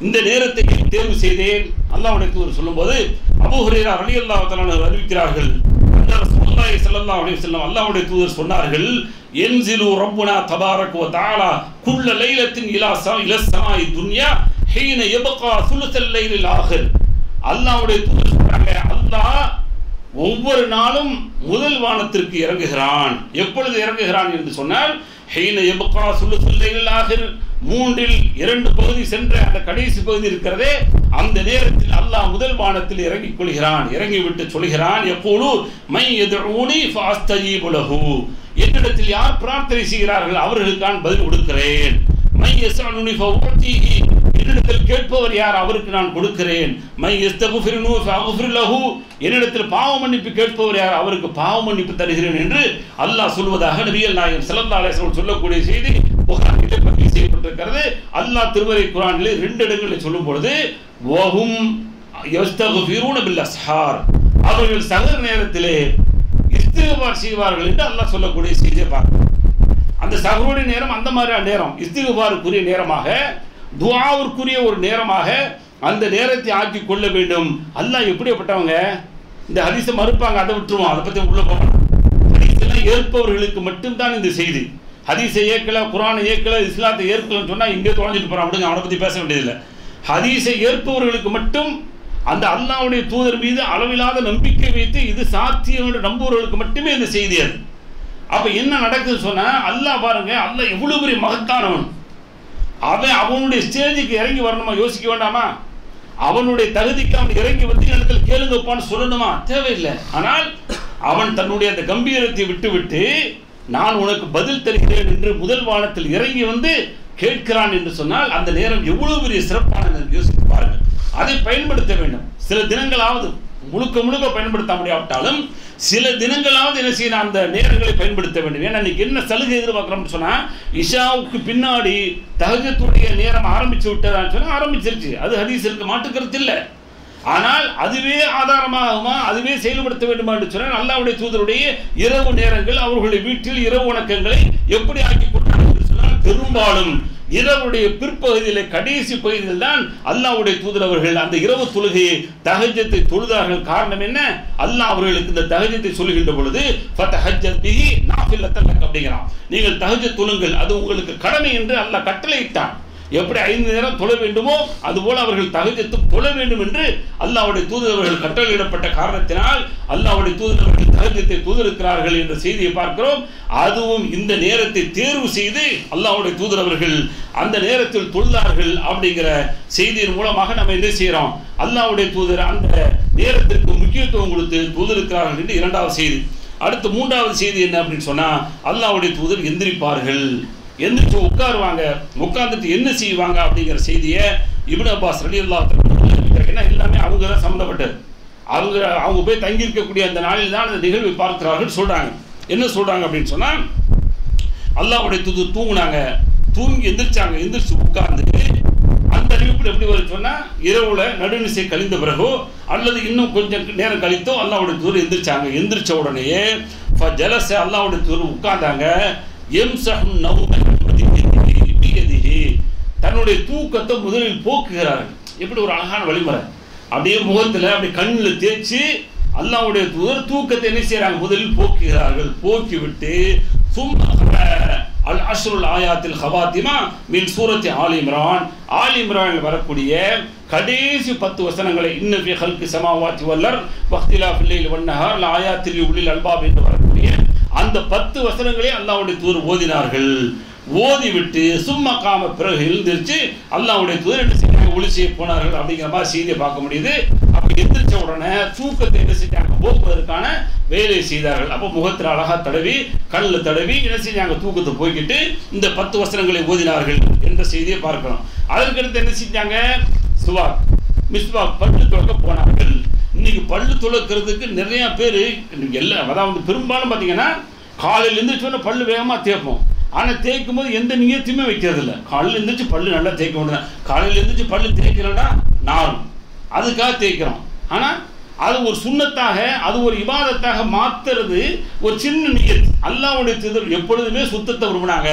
[SPEAKER 1] இந்த நேரத்தை தேர்வு செய்தேன். அல்லாஹ்வுடைய தூதர் சொல்லும்போது அபூ ஹுரைரா ரலியல்லாஹு தஆலா அறிவிக்கிறார்கள், ரசூலுல்லாஹி ஸல்லல்லாஹு அலைஹி வஸல்லம் அல்லாஹ்வுடைய தூதர் சொன்னார்கள், யன்ஸிலு ரப்புனா தபாரக வ தஆலா குல்ல லைலத்தின் இலா ஸமாஇ துன்யா ஹீன யபகா சுலுஸல் லைலில் ஆகிர். அல்லாஹ்வுடைய தூதர் சொல்றாங்க, அல்லாஹ் ஒவ்வொரு நாளும் முதல் வானத்திற்கு இறங்குகிறான். எப்பொழுது இறங்குகிறான் என்று சொன்னால் ஹீன யப்கா சுலுசுல் லைலில் ஆகிர், மூன்றில் 2 பகுதி சென்ற அந்த கடைசி பகுதி இருக்கிறதே, அந்த நேரத்தில் அல்லாஹ் முதல் வானத்தில் இறங்கிக் கொள்கிறான். இறங்கிவிட்டு சொல்கிறான், யகூலு மை யதுஊனி ஃபஅஸ்தஜீபு லஹு, என்னிடத்தில் யார் பிரார்த்தனை செய்கிறார்கள் அவர்களுக்கு நான் பதில் கொடுக்கிறேன். மை யஸ்அலுனி ஃபஉதீஹி, என்னிடத்தில் கேட்பவர் யார் அவருக்கு நான் கொடுக்கிறேன். மை யஸ்தக்ஃபிருனு ஃபஅக்ஃபிர் லஹு, என்னிடத்தில் பாவ மன்னிப்பு கேட்பவர் யார் அவருக்கு பாவ மன்னிப்பு தருகிறேன் என்று அல்லாஹ் சொல்வதாக நபிகள் நாயகம் ஸல்லல்லாஹு அலைஹி வஸல்லம் சொல்லக்கூடிய செய்தி புகாரிலே பதிவு செய்யப்பட்டிருக்கிறது. அல்லாஹ் திருமறை குர்ஆனிலே 2 இடங்களில் சொல்லும் பொழுது வஹும் யஸ்தக்ஃபிருன பில் அஸ்ஹார், அவர்கள் சஹர் நேரத்திலே இஸ்திக்பார் செய்வார்கள் என்று அல்லாஹ் சொல்லக்கூடிய செய்தியை பார்க்கிறோம். அந்த சஹருடைய நேரம் அந்த மாதிரியான நேரம், இஸ்திக்பாருக்குரிய நேரமாக, துஆவுக்குரிய ஒரு நேரமாக அந்த நேரத்தை ஆக்கி கொள்ள வேண்டும். அல்லாஹ் எப்படிப்பட்டவங்க, இந்த ஹதீஸை மறுப்பாங்க, அதை விட்டுருவோம், அதை பற்றி உள்ள போகணும். ஹதீஸெல்லாம் ஏற்பவர்களுக்கு மட்டும்தான் இந்த செய்தி. ஹதீஸை ஏற்கல, குர்ஆனை ஏற்கல, இஸ்லாத்தை ஏற்கலன்னு சொன்னால் இங்கே தொலைஞ்சிட்டு போகிறான் அப்படிங்க, அவனை பற்றி பேச வேண்டியதில்லை. ஹதீஸை ஏற்பவர்களுக்கு மட்டும், அந்த அல்லாஹ்வுடைய தூதர் மீது அளவில்லாத நம்பிக்கை வைத்து இது சாத்தியம் என்று நம்புவவர்களுக்கு மட்டுமே இந்த செய்தி அது. அப்போ என்ன நடக்குதுன்னு சொன்னால், அல்லாஹ் பாருங்க, அல்லாஹ் எவ்வளோ பெரிய மகத்தானவன். அவனுடைய ஸ்டேஜுக்கு இறங்கி வரணுமா, யோசிக்க வேண்டாமா? அவனுடைய தகுதிக்கு அவன் இறங்கி வந்து இடத்துல கேளுங்கப்பான்னு சொல்லணுமா? தேவையில்லை. ஆனால் அவன் தன்னுடைய அந்த கம்பீரத்தை விட்டுவிட்டு நான் உனக்கு பதில் தருகிறேன் என்று முதல் வானத்தில் இறங்கி வந்து கேட்கிறான் என்று சொன்னால் அந்த நேரம் எவ்வளவு பெரிய சிறப்பான யோசித்து பாருங்கள். அதை பயன்படுத்த வேண்டும். சில தினங்களாவது முழுக்க முழுக்க பயன்படுத்த முடியாவிட்டாலும் சில தினங்களாவது என்ன செய்யணும், அந்த நேரங்களை பயன்படுத்த வேண்டும். ஏன்னா இன்னைக்கு என்ன சலுகை எதிர்பார்க்கிறோம்னு சொன்னால், இஷாவுக்கு பின்னாடி தஹஜ்ஜுடைய நேரம் ஆரம்பிச்சு விட்டதான்னு சொன்னால் ஆரம்பிச்சிருச்சு, அது ஹதீஸிற்கு மாற்றுக்கருத்து இல்லை. ஆனால் அதுவே ஆதாரமாகுமா, அதுவே செயல்படுத்த வேண்டுமா என்று சொன்னால் அல்லாஹ்வுடைய தூதருடைய இரவு நேரங்கள், அவர்களுடைய வீட்டில் இரவு வணக்கங்களை எப்படி ஆக்கி கொண்டார்கள் என்று சொன்னால் பெரும்பாலும் இரவுடைய பிற்பகுதியில் கடைசி பகுதியில் தான் அல்லாஹ்வுடைய தூதர் அவர்கள் அந்த இரவு தொழுகையை தஹஜ்ஜத்தை தொழுதார்கள். காரணம் என்ன? அல்லாஹ் அவர்களுக்கு இந்த தஹஜ்ஜத்தை சொல்லுகின்ற பொழுது ஃபதஹஜ்ஜத் பிஹி நாஃபிலத்தன் லக் அப்படிங்கிறான். நீங்கள் தஹஜ்ஜத் தொழுங்கள், அது உங்களுக்கு கடமை என்று அல்லாஹ் கட்டளையிட்டான். எப்படி 5 நேரம் தொழ வேண்டுமோ அதுபோல அவர்கள் தஹஜ்ஜத்தும் தொழ வேண்டும் என்று அல்லாஹ்வுடைய தூதர்கள் கட்டளையிடப்பட்ட காரணத்தினால் அல்லாஹ்வுடைய தூதர்கள் தஹஜ்ஜத்தை தொழுதிருக்கிறார்கள் என்ற செய்தியை பார்க்கிறோம். அதுவும் இந்த நேரத்தை தேர்வு செய்து அல்லாஹ்வுடைய தூதர்கள் அந்த நேரத்தில் தொழுதார்கள் அப்படிங்கிற செய்தியின் மூலமாக நம்ம என்ன செய்கிறோம், அல்லாஹ்வுடைய தூதர் அந்த நேரத்திற்கு முக்கியத்துவம் கொடுத்து தொழுதிருக்கிறார்கள் என்று 2வது செய்தி. அடுத்து 3வது செய்தி என்ன அப்படின்னு சொன்னா, அல்லாஹ்வுடைய தூதர் எந்திரிப்பார்கள், எந்திரிச்சு உட்காருவாங்க, உட்கார்ந்துட்டு என்ன செய்வாங்க அப்படிங்கிற செய்தியை இப்னு அப்பாஸ் ரலியல்லாஹு தஆலா, ஏன்னா எல்லாமே அவங்க தான் சம்மந்தப்பட்டது, அவங்க போய் தங்கி இருக்கக்கூடிய அந்த நாளில் தான் அந்த நிகழ்வை பார்க்கிறார்கள் சொல்றாங்க. என்ன சொல்றாங்க அப்படின்னு சொன்னா, அல்லாஹ்வுடைய தூதர் தூங்குனாங்க, தூங்கி எந்திரிச்சாங்க, எந்திரிச்சு உட்கார்ந்து அந்த அறிவிப்பு எப்படி வரும் சொன்னா, இரவுல நடுநிசை கழிந்த பிறகோ அல்லது இன்னும் கொஞ்சம் நேரம் கழித்தோ அல்லாஹ்வுடைய தூதர் எந்திரிச்சாங்க. எந்திரிச்ச உடனேயே ஃபஜலஸ, அல்லாஹ்வுடைய தூதர் உட்கார்ந்தாங்க. தன்னுடைய தூக்கத்தை முதலில் போக்குகிறார்கள். எப்படி ஒரு அழகான வழிமுறை, அப்படியே முகத்தில் அப்படி கண்ணில் தேய்ச்சி அல்லாஹ்வுடைய தூதர் தூக்கத்தை என்ன செய்யறாங்க, முதலில் போக்குகிறார்கள். போக்கிவிட்டு அல் அஷ்ருல் ஆயாத்தில் ஹவாத்திமா மின் சூரத்தி ஆல் இம்ரான், ஆல் இம்ரானில் வரக்கூடிய கடைசி 10 வசனங்களை இன்ன ஃபீ ஹல்கி ஸமாவாத்தி வல் அர்த் வக்திலாஃபில் லைலி வன் நஹார் லஆயாத்தில் லிஉலில் அல்பாப் என்று வரக்கூடிய அந்த 10 வசனங்களை அல்லாஹ்வுடைய தூதர் ஓதினார்கள். ஓதிவிட்டு சும்மா காம பிறகு எழுந்திருச்சு அல்லாஹ்வுடைய தூதர் என்ன செய்ய ஒளி செய்ய போனார்கள் அப்படிங்கிற மாதிரி செய்தியை பார்க்க முடியுது. அப்போ எந்திரிச்ச உடனே தூக்கத்தை என்ன செஞ்சாங்க, போக்குவதற்கான வேலையை செய்தார்கள். அப்போ முகத்தில் அழகா தடவி கண்ணில் தடவி என்ன செஞ்சாங்க, தூக்கத்தை போய்கிட்டு இந்த 10 வசனங்களை ஓதினார்கள் என்ற செய்தியை பார்க்கிறோம். அதற்கடுத்து என்ன செஞ்சாங்க, சுவாக் மிஸ்வாக் பல்லு துலக்க போனார்கள். இன்னைக்கு பல்லு துலக்கிறதுக்கு நிறைய பேர் எல்லாம், அதாவது பெரும்பாலும் பார்த்தீங்கன்னா காலையில் எழுந்திரிச்சோன்னா பல்லு வேகமாக தேய்ப்போம். ஆனால் தேய்க்கும் போது எந்த நியத்தையுமே வைக்கிறது இல்லை. காலையில் எழுந்திரிச்சு பல்லு நல்லா தேய்க்க வேண்டியதான். காலையில் எழுந்திரிச்சு பல்லு தேய்க்கிறோம்னா நாரும், அதுக்காக தேய்க்கிறோம். ஆனால் அது ஒரு சுன்னத்தாக, அது ஒரு இபாதத்தாக மாத்துறது ஒரு சின்ன நியத். அல்லாஹ்வுடைய தூதர் எப்பொழுதுமே சுத்தத்தை விரும்பினாங்க,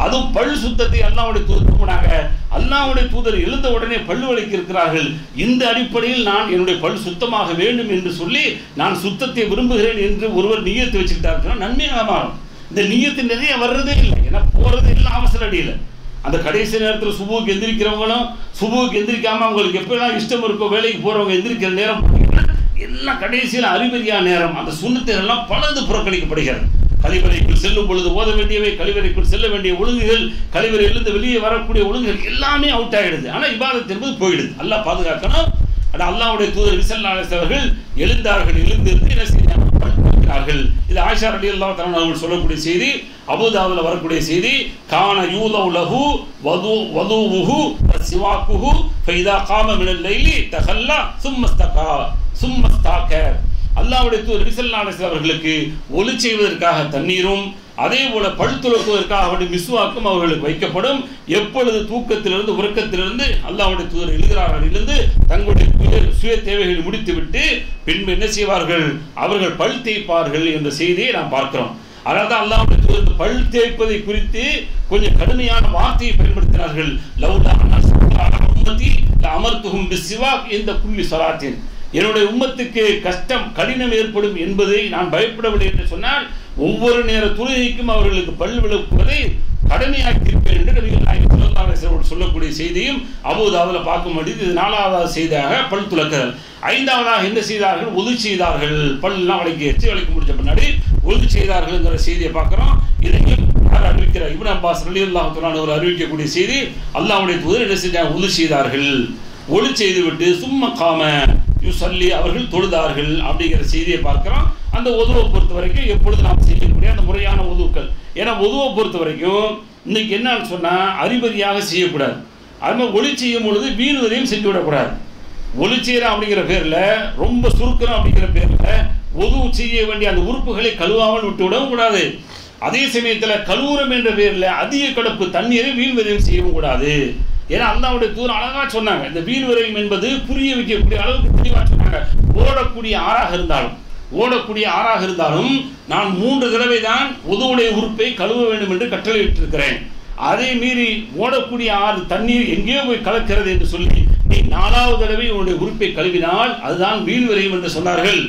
[SPEAKER 1] அதுவும் பல் சுத்தத்தை அல்லாஹ்வுடைய தூதர் விரும்பினாங்க. அல்லாஹ்வுடைய தூதர் எழுந்த உடனே பல்லு வலிக்க இருக்கிறார்கள். இந்த அடிப்படையில் நான் என்னுடைய பல் சுத்தமாக வேண்டும் என்று சொல்லி நான் சுத்தத்தை விரும்புகிறேன் என்று ஒருவர் நியத்து வச்சுக்கிட்டாருன்னா நன்மையாக மாறும். இந்த நியத்து நிறைய வர்றதே இல்லை, ஏன்னா போறது எல்லாம் அவசர அடியில். அந்த கடைசி நேரத்தில் சுபுக்கு எந்திரிக்கிறவங்களும் சுபுக்கு எந்திரிக்காம அவங்களுக்கு எப்பெல்லாம் இஷ்டம் இருக்கோ வேலைக்கு போறவங்க எந்திரிக்கிற நேரம் எல்லாம் கடைசியில் அறிவறியா நேரம். அந்த சுன்னத்துகள் எல்லாம் பலது புறக்கணிக்கப்படுகிறது. கழிவறைக்குள் செல்லும் பொழுது ஓத வேண்டியவை, கழிவறைக்குள் செல்ல வேண்டிய ஒழுங்குகள், கழிவறையிலிருந்து வெளியே வரக்கூடிய ஒழுங்குகள் எல்லாமே அவுட் ஆகிடுது. ஆனால் இபாதத் என்பது போயிடுது. அல்லாஹ் பாதுகாக்கணும். ஆனால் அல்லாஹ்வுடைய தூதர் ஸல்லல்லாஹு அலைஹி வஸல்லம் அவர்கள் எழுந்தார்கள், எழுந்திருந்து என்ன செய்தார்கள். இது ஆயிஷா ரலியல்லாஹு தஆலா அவர்கள் சொல்லக்கூடிய செய்தி, அபூதாவுல வரக்கூடிய செய்தி. கான யூலவு லஹு வதுவுஹு வசிவாக்குஹு ஃபைதா காம மினல் லைலி தகல்லா சும்மஸ்தாக. அல்லாஹ்வுடைய தூதர் ஸல்லல்லாஹு அலைஹி வஸல்லம் அவர்களுக்கு ஒளி செய்வதற்காக தண்ணீரும், அதே போல பழுத்துலக்குவதற்காக அவருடைய மிஸ்வாக்கும் அவர்களுக்கு வைக்கப்படும். எப்பொழுது தூக்கத்திலிருந்து உறக்கத்திலிருந்து அல்லாஹ்வுடைய தூதர் எழுகிறார்கள், எழுந்து தங்களுடைய சுய தேவைகளை முடித்துவிட்டு பின்பு என்ன செய்வார்கள், அவர்கள் பல் தேய்ப்பார்கள் என்ற செய்தியை நாம் பார்க்கிறோம். அதனால தான் அல்லாஹ்வுடைய தூதர் பல் தேய்ப்பதை குறித்து கொஞ்சம் கடுமையான வார்த்தையை பயன்படுத்தினார்கள். லௌலா உம்மதி லஅமர்துஹும் பிஸ்ஸிவாக் இந்த குல்லி ஸலாத்தின். என்னுடைய உம்மத்துக்கு கஷ்டம் கடினம் ஏற்படும் என்பதை நான் பயப்படவில்லை என்று சொன்னால் ஒவ்வொரு நேர தொழுகைக்கும் அவர்களுக்கு பல் விளக்குவதை கடமையாக்கி இருப்பேன் என்று நபிகள் நாயகம் ஸல்லல்லாஹு அலைஹி வஸல்லம் சொல்லக்கூடிய செய்தியும் அபூதாவுல பார்க்க முடியுது. இது 4வது செய்தியாக பல் துலக்குதல். 5வதாக என்ன செய்தார்கள், ஒது செய்தார்கள். பல்லாம் வளைக்க முடிச்ச பின்னாடி ஒது செய்தார்கள் என்கிற செய்தியை பார்க்கிறோம். இதையும் அறிவிக்கிறார் இப்னு அப்பாஸ் ரலியல்லாஹு தஆலா அவர் அறிவிக்கக்கூடிய செய்தி, அல்லாஹ்வுடைய தூதர் என்ன செஞ்சாங்க, ஒது செய்தார்கள். ஒளி செய்துவிட்டு சும்ம காம யுஸல்லி அவர்கள் தொழுதார்கள் அப்படிங்கிற செய்தியை பார்க்கிறோம். அந்த ஒதுவை பொறுத்த வரைக்கும் எப்பொழுது நாம் செய்யக்கூடிய அந்த முறையான ஒதுக்கள். ஏன்னா ஒதுவை பொறுத்த வரைக்கும் இன்னைக்கு என்னன்னு சொன்னா அறிபதியாக செய்யக்கூடாது. அது மாதிரி ஒளி செய்யும் பொழுது வீணுவதையும் செஞ்சு விடக்கூடாது. ஒளி செய்யறோம் அப்படிங்கிற பேர்ல ரொம்ப சுருக்கிறோம் அப்படிங்கிற பேர்ல ஒது செய்ய வேண்டிய அந்த உறுப்புகளை கழுவாமல் விட்டு விடவும் கூடாது. அதே சமயத்தில் கழுவுறம் என்ற பேர்ல அதிக கடப்பு தண்ணீரை வீண்வதையும் செய்யவும் கூடாது. ஏன்னா அல்லாஹ்வுடைய தூதர் அழகா சொன்னாங்க, இந்த வீண்வரையும் என்பது புரிய வைக்கக்கூடிய அளவுக்கு தெளிவா சொன்னாங்க. ஓடக்கூடிய ஆறாக இருந்தாலும் நான் 3 தடவை தான் உதவுடைய உறுப்பை கழுவ வேண்டும் என்று கட்டளையிட்டிருக்கிறேன். அதே மீறி ஓடக்கூடிய ஆறு தண்ணீர் எங்கேயோ போய் கலக்கிறது என்று சொல்லி நீ 4வது தடவை உன்னுடைய உறுப்பை கழுவினால் அதுதான் வீண்வரையும் என்று சொன்னார்கள்.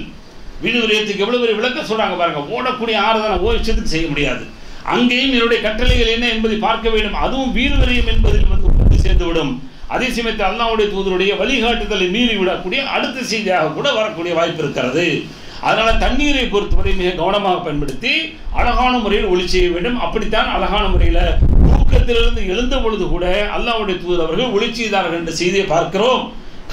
[SPEAKER 1] வீண்வரையத்துக்கு எவ்வளவு பெரிய விளக்கம் சொல்றாங்க பாருங்க. ஓடக்கூடிய ஆறு தான் ஓய்ச்சதுக்கு செய்ய முடியாது. அங்கேயும் என்னுடைய கட்டளைகள் என்ன என்பதை பார்க்க வேண்டும். அதுவும் வீண்வரையும் என்பதில் வந்து சேர்ந்துவிடும். அதே சமயத்தில் அல்லாஹ்வுடைய தூதருடைய வழிகாட்டுதலை மீறி விடக்கூடிய அடுத்த செய்தியாக கூட வரக்கூடிய வாய்ப்பு இருக்கிறது. அதனால தண்ணீரை பொறுத்தவரை மிக கவனமாக பயன்படுத்தி அழகான முறையில் ஒளி செய்ய வேண்டும். அப்படித்தான் அழகான முறையில் தூக்கத்திலிருந்து எழுந்த பொழுது கூட அல்லாஹ்வுடைய தூதர் அவர்கள் ஒளி செய்தார்கள் என்ற செய்தியை பார்க்கிறோம்.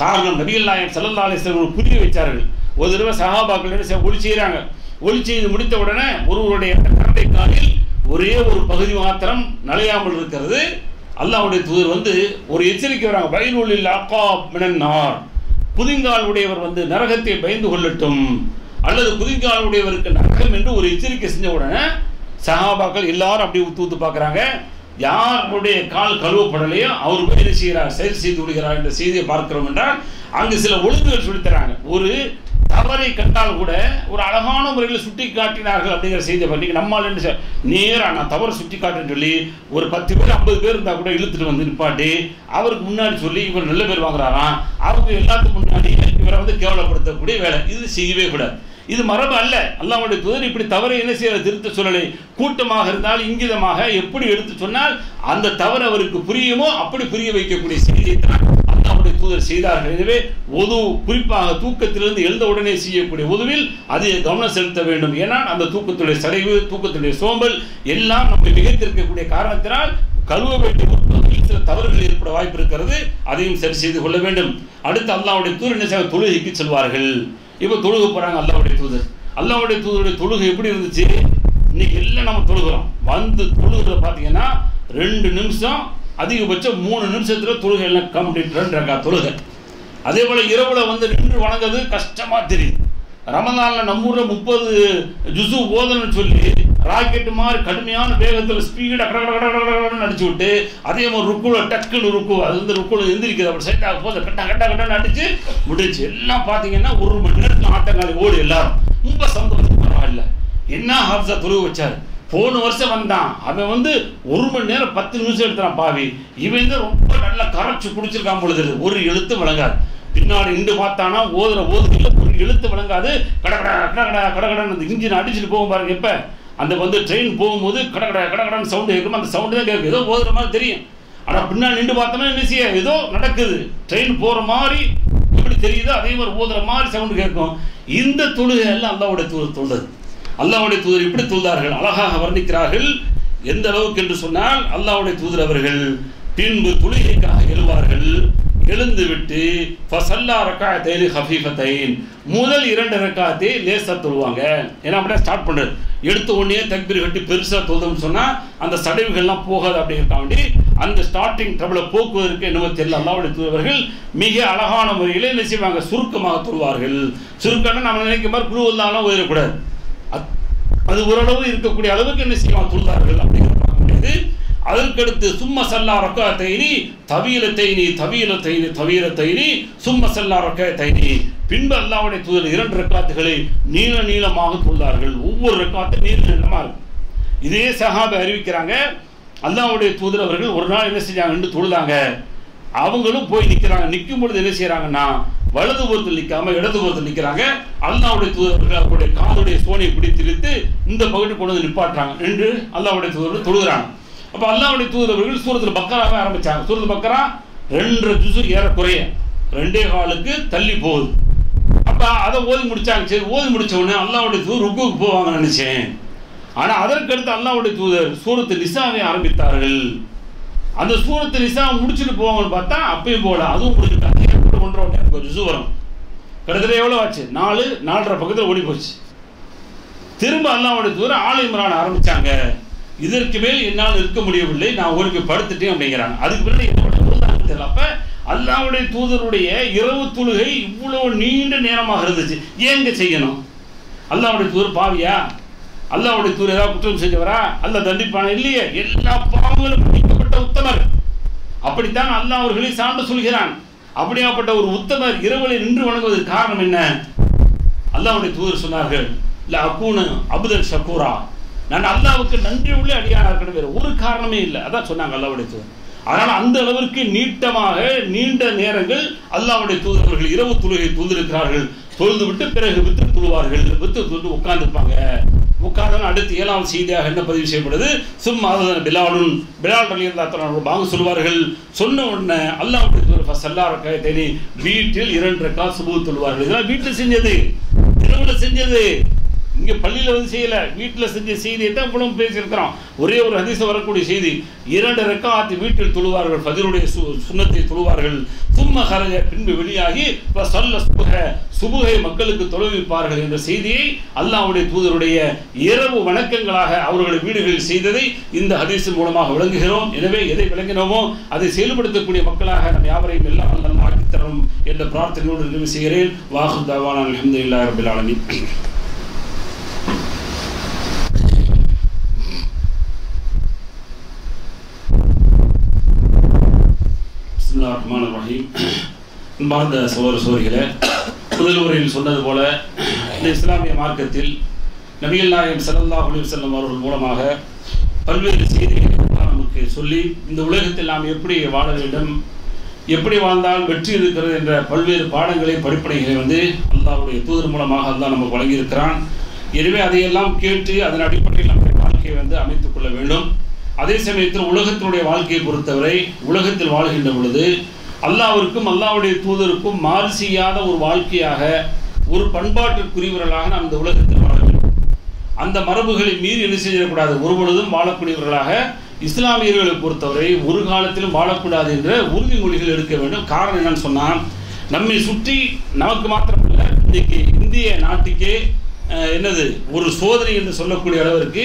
[SPEAKER 1] காரணம் நபிகள் நாயகம் ஸல்லல்லாஹு அலைஹி வஸல்லம் புரிய வைத்தார்கள். ஒரு தடவை சஹாபாக்கள் ஒளி செய்கிறாங்க. ஒளி செய்து முடித்த உடனே ஒருவருடைய கரண்டை காலில் ஒரே ஒரு பகுதி மாத்திரம் நலையாமல் இருக்கிறது. அல்லாஹ்வுடைய தூதர் வந்து ஒரு எச்சரிக்கை வராங்க, வயலுல் அகாப் மினன் நார், குதிங்கால் உடையவர் வந்து நரகத்தை பயந்து கொள்ளட்டும், அல்லது குதிங்கால் உடையவருக்கு நரகம் என்று ஒரு எச்சரிக்கை செஞ்ச உடனே சஹாபாக்கள் எல்லாரும் அப்படி ஊத்து பார்க்குறாங்க. யாருடைய கால் கழுவப்படலையோ அவர் போய் என்ன செய்கிறார், செயல் செய்து விடுகிறார் என்ற செய்தியை பார்க்கிறோம். என்றால் அங்கு சில ஒழுங்குகள் சொல்லித்தராங்க. ஒரு தவறை கண்டால் கூட ஒரு அழகான முறையில் சுட்டி காட்டினார்கள் அப்படிங்கிற செய்தியை பண்ணி நம்மால் என்ன நேராக நான் தவறு சுட்டி காட்டுன்னு சொல்லி ஒரு 10 பேர் 50 பேர் இருந்தால் கூட இழுத்துட்டு வந்து நிப்பாட்டி அவருக்கு முன்னாடி சொல்லி இவர் நல்ல பேர் வாங்குறாராம், அவங்க எல்லாத்துக்கும் முன்னாடி இவரை வந்து கேவலப்படுத்தக்கூடிய வேலை இது செய்யவே கூடாது. இது மரபு அல்ல. அல்லாஹ்வுடைய தூதர் இப்படி தவறை என்ன செய்ய திருத்த சொல்லலை. கூட்டமாக இருந்தால் இங்கிதமாக எப்படி எடுத்து சொன்னால் அந்த தவறு அவருக்கு புரியுமோ அப்படி புரிய வைக்கக்கூடிய செய்தியை தான் அல்லாஹ்வுடைய தூதர் செய்தார்கள். எனவே ஒது குறிப்பாக தூக்கத்திலிருந்து எழுந்த உடனே செய்யக்கூடிய ஒதுவில் அதிக கவனம் செலுத்த வேண்டும். ஏன்னா அந்த தூக்கத்துடைய சடைவு, தூக்கத்துடைய சோம்பல் எல்லாம் நம்மை மிகைத்திருக்கக்கூடிய காரணத்தினால் கழுவ வேண்டிய சில தவறுகள் ஏற்பட வாய்ப்பு இருக்கிறது. அதையும் சரி செய்து கொள்ள வேண்டும். அடுத்து அல்லாஹ்வுடைய தூதர் என்ன செய்ய தொழுகைக்கு செல்வார்கள். இப்போ தொழுக போறாங்க அல்லாஹ்வுடைய தூதர். அல்லாஹ்வுடைய தூதருடைய தொழுகை எப்படி இருந்துச்சு? இன்னைக்கு எல்லாம் நம்ம தொழுகிறோம். வந்து தொழுகிறத பார்த்தீங்கன்னா 2 நிமிஷம் அதிகபட்சம் 3 நிமிஷத்துல தொழுகை எல்லாம் கம்ப்ளீட் 2 ரக்காத் தொழுகை. அதே போல இரவுல வந்து நின்று வணங்குறது கஷ்டமா தெரியுது. ரமலான்ல நம்ம ஊர்ல 30 ஜுசு ஓதணும்னு சொல்லி ராக்கெட் மாதிரி கடுமையான வேகத்தில் ஸ்பீடாக கடகடன்னு அடிச்சு விட்டு அதே மாதிரி ருக்குல டக்குன்னு ருக்கு அது வந்து ருக்குல எந்திரிக்குது. அப்படி சைட்டாக போது கட்டன்னு அடிச்சு முடிச்சு எல்லாம் பார்த்தீங்கன்னா 1 மணி நேரத்தில் ஆட்டங்காலி ஓடு எல்லாரும் ரொம்ப சந்தோஷம். பரவாயில்ல, என்ன ஹாப்ஸா தொழுக வச்சாரு. போன வருஷம் வந்தான் அவன் வந்து 1 மணி நேரம் 10 நிமிஷம் எடுத்தான் பாவி. இவன் வந்து ரொம்ப நல்லா கரைச்சு குடிச்சிருக்கான் பொழுது ஒரு எழுத்து வழங்காது. பின்னாடி நின்று பார்த்தானா ஓதுல ஒரு எழுத்து வழங்காது. கடகடன்னு அந்த இன்ஜின் அடிச்சுட்டு போகும் பாருங்க. எப்ப அந்த வந்து ட்ரெயின் போகும்போது கடகடன்னு சவுண்டு கேட்கும். அந்த சவுண்டு தான் கேட்கும். ஏதோ ஓதுற மாதிரி தெரியும். ஆனால் பின்னாடி நின்று பார்த்தோம்னா என்ன செய்ய ஏதோ நடக்குது. ட்ரெயின் போகிற மாதிரி எப்படி தெரியுதோ அதே மாதிரி ஓதுற மாதிரி சவுண்ட் கேட்கும். இந்த தொழுகை எல்லாம் அல்லாஹ்வுடைய தூதர் தொழுது. அல்லாஹ்வுடைய தூதர் இப்படி தொழுதார்கள், அழகாக வர்ணிக்கிறார்கள். எந்த அளவுக்கு என்று சொன்னால் அல்லாஹ்வுடைய தூதர் அவர்கள் பின்பு தொழுகைக்காக எழுவார்கள். எழுந்து விட்டு ஃபஸல்லா ரக்அத்தைனி ஹஃபீஃபத்தைன், முதல் 2 ரக்காத்தை லேசா தொழுவாங்க. ஏன்னா அப்படியே ஸ்டார்ட் பண்ணுறது, எடுத்த உடனே தக்பீர் கட்டி பெருசாக தொழுதுன்னு சொன்னால் அந்த சடைவுகள்லாம் போகாது அப்படிங்கிறக்காண்டி அந்த ஸ்டார்டிங் ட்ரபிளை போக்குவதற்கு என்னவோ தெரியல அல்லாஹ்வுடைய தூதர்கள் மிக அழகான முறையில் என்ன செய்வாங்க, சுருக்கமாக தொழுவார்கள். சுருக்கம்னா நம்ம நினைக்கிற மாதிரி குழுவெல்லாம் ஓதிடக்கூடாது, அது ஓரளவு இருக்கக்கூடிய அளவுக்கு என்ன செய்வாங்க தொழுதார்கள் அப்படிங்கிற பார்க்க முடியுது. அதற்கடுத்து சும்ம சல்லா ரக்காத்தைனி தவீலத்தைனி தவீலத்தைனி தவீலத்தைனி சும்ம சல்லா ரக்காத்தைனி, பின்பு அல்லாஹ்வுடைய தூதர் 2 ரக்காத்துகளை நீள நீளமாக தொழுதார்கள். ஒவ்வொரு ரக்காத்தும் நீள நீளமாக இருக்கும். இதே சஹாபா அறிவிக்கிறாங்க, அல்லாஹ்வுடைய தூதர் அவர்கள் ஒரு நாள் என்ன செஞ்சாங்கன்னு தொழுதாங்க. அவங்களும் போய் நிற்கிறாங்க. நிற்கும் பொழுது என்ன செய்யறாங்கன்னா வலது புறத்தில் நிற்காம இடது புறத்தில் நிற்கிறாங்க. அல்லாஹ்வுடைய தூதர் அவர்கள் அவருடைய காதுடைய சோனையை பிடித்திருத்து இந்த பகுதி கொண்டு வந்து நிப்பாட்டுறாங்க. நின்று அல்லாஹ்வுடைய தூதர் தொழுகிறாங்க. அப்ப அல்லாஹ்வுடைய தூதர் அவர்கள் சூரத்துல் பக்கராவை ஆரம்பிச்சாங்க. சூரத்துல் பக்கரா 2 ஜுஸு ஏறக்குறைய 2.25 தள்ளி போகுது. அப்ப அதை ஓதி முடிச்சாங்க. சரி, ஓதி முடிச்ச உடனே அல்லாஹ்வுடைய தூதர் ருக்குவுக்கு போவாங்கன்னு நினைச்சேன். ஆனா அதற்கடுத்து அல்லாஹ்வுடைய தூதர் சூரத்து நிசாவை ஆரம்பித்தார்கள். அந்த சூரத்து நிசா முடிச்சுட்டு போவாங்கன்னு பார்த்தா அப்பயும் போல அதுவும் முடிச்சுட்டாங்க. 1.5 ஜுஸு வரும். கிட்டத்தட்ட எவ்வளவு ஆச்சு, 4.5 பக்கத்தில் ஓடி போச்சு. திரும்ப அல்லாஹ்வுடைய தூதர் ஆல இம்ரான் ஆரம்பிச்சாங்க. இதற்கு மேல் என்னால் இருக்க முடியவில்லை, நான் ஓடி படுத்துட்டேன் அப்படிங்கிறாங்க. அதுக்கு பின்னாடி தெரியல. அப்ப அல்லாஹ்வுடைய தூதருடைய இரவு தொழுகை இவ்வளவு நீண்ட நேரமாக இருந்துச்சு. ஏங்க செய்யணும்? அல்லாஹ்வுடைய தூதர் பாவியா? அல்லாஹ்வுடைய தூதர் ஏதாவது குற்றம் செஞ்சவரா? அல்லாஹ் தண்டிப்பான? இல்லையே, எல்லா பாவங்களும் மன்னிக்கப்பட்ட உத்தமர். அப்படித்தான் அல்லாஹ் அவர்களை சான்று சொல்கிறான். அப்படியாப்பட்ட ஒரு உத்தமர் இரவுல நின்று வணங்குவதற்கு காரணம் என்ன? அல்லாஹ்வுடைய தூதர் சொன்னார்கள், லா அகூன அப்தன் ஷக்கூரா, நான் அல்லாஹ்வுக்கு நன்றி உள்ள அடியானா இருக்கணும், வேற ஒரு காரணமே இல்லை. அதான் சொன்னாங்க அல்லாஹ்வுடைய தூதர். அதனால அந்த அளவிற்கு நீட்டமாக நீண்ட நேரங்கள் அல்லாஹ்வுடைய தூதர் அவர்கள் இரவு தொழுகை தொழுதிருக்கிறார்கள். தொழுது விட்டு பிறகு வித்து தொழுவார்கள். வித்து தொழுது உட்கார்ந்துருப்பாங்க. உட்கார்ந்து அடுத்து 7வது செய்தியாக என்ன பதிவு செய்யப்படுது, சும்மா பிலாலுன், பிலால் ரலியல்லாஹு தஆலா பாங்கு சொல்வார்கள். சொன்ன உடனே அல்லாஹ்வுடைய தூதர் ஃபஸல்லா ரக்அத்தைனி, வீட்டில் 2 ரக்காத் சுபஹ் தொழுவார்கள். இதெல்லாம் வீட்டில் செஞ்சது, இரவுல செஞ்சது. இங்க பள்ளியில வந்து செய்யல, வீட்டில் செஞ்ச செய்தியை தான் இவ்வளவு பேசியிருக்கிறோம். ஒரே ஒரு ஹதீஸ் வரக்கூடிய செய்தி, 2 ரக்காத் வீட்டில் தொழுவார்கள், ஃபஜ்ருடைய சுன்னத்தை தொழுவார்கள். சும்ம ஹரஜ, பின்பு வெளியாகி ஃபஸல்ல சுபஹை மக்களுக்கு தொழுவிப்பார்கள் என்ற செய்தியை அல்லாஹ்வுடைய தூதருடைய இரவு வணக்கங்களாக அவர்களுடைய வீடுகளில் செய்ததை இந்த ஹதீஸ் மூலமாக விளங்குகிறோம். எனவே எதை விளங்கினோமோ அதை செயல்படுத்தக்கூடிய மக்களாக நம் யாவரையும் எல்லாம் அல்லாஹ் ஆக்கித் தரணும் என்ற பிரார்த்தனையோடு நிறைவு செய்கிறேன். வாஹிர் தஅவானா அல்ஹம்துலில்லாஹி ரப்பில் ஆலமீன். அன்பார்ந்த சகோதர சகோதரிகளே, முதல் உரையில் சொன்னது போல இந்த இஸ்லாமிய மார்க்கத்தில் நபிகள் நாயகம் ஸல்லல்லாஹு அலைஹி வஸல்லம் அவர்கள் மூலமாக பல்வேறு செய்திகளை நமக்கு சொல்லி இந்த உலகத்தில் நாம் எப்படி வாழ வேண்டும், எப்படி வாழ்ந்தால் வெற்றி இருக்கிறது என்ற பல்வேறு பாடங்களை படிப்பனைகளை அல்லாஹ்வுடைய தூதர் மூலமாக அல்லாஹ் நமக்கு வழங்கியிருக்கிறான். எனவே அதையெல்லாம் கேட்டு அதன் அடிப்படையில் நம்முடைய வாழ்க்கையை அமைத்துக் கொள்ள வேண்டும். அதே சமயத்தில் உலகத்தினுடைய வாழ்க்கையை பொறுத்தவரை உலகத்தில் வாழ்கின்ற பொழுது அல்லாஹ்விற்கும் அல்லாஹ்வுடைய தூதருக்கும் மாறு செய்யாத ஒரு வாழ்க்கையாக, ஒரு பண்பாட்டிற்குரியவர்களாக நாம் இந்த உலகத்தில் வாழ வேண்டும். அந்த மரபுகளை மீறி என்ன செய்யக்கூடாது, ஒருபொழுதும் வாழக்கூடியவர்களாக இஸ்லாமியர்களை பொறுத்தவரை ஒரு காலத்திலும் வாழக்கூடாது என்ற உறுதிமொழிகள் எடுக்க வேண்டும். காரணம் என்னன்னு சொன்னால், நம்மை சுற்றி நமக்கு மாத்திரமல்ல, இன்றைக்கு இந்திய நாட்டுக்கே என்னது ஒரு சோதனை என்று சொல்லக்கூடிய அளவிற்கு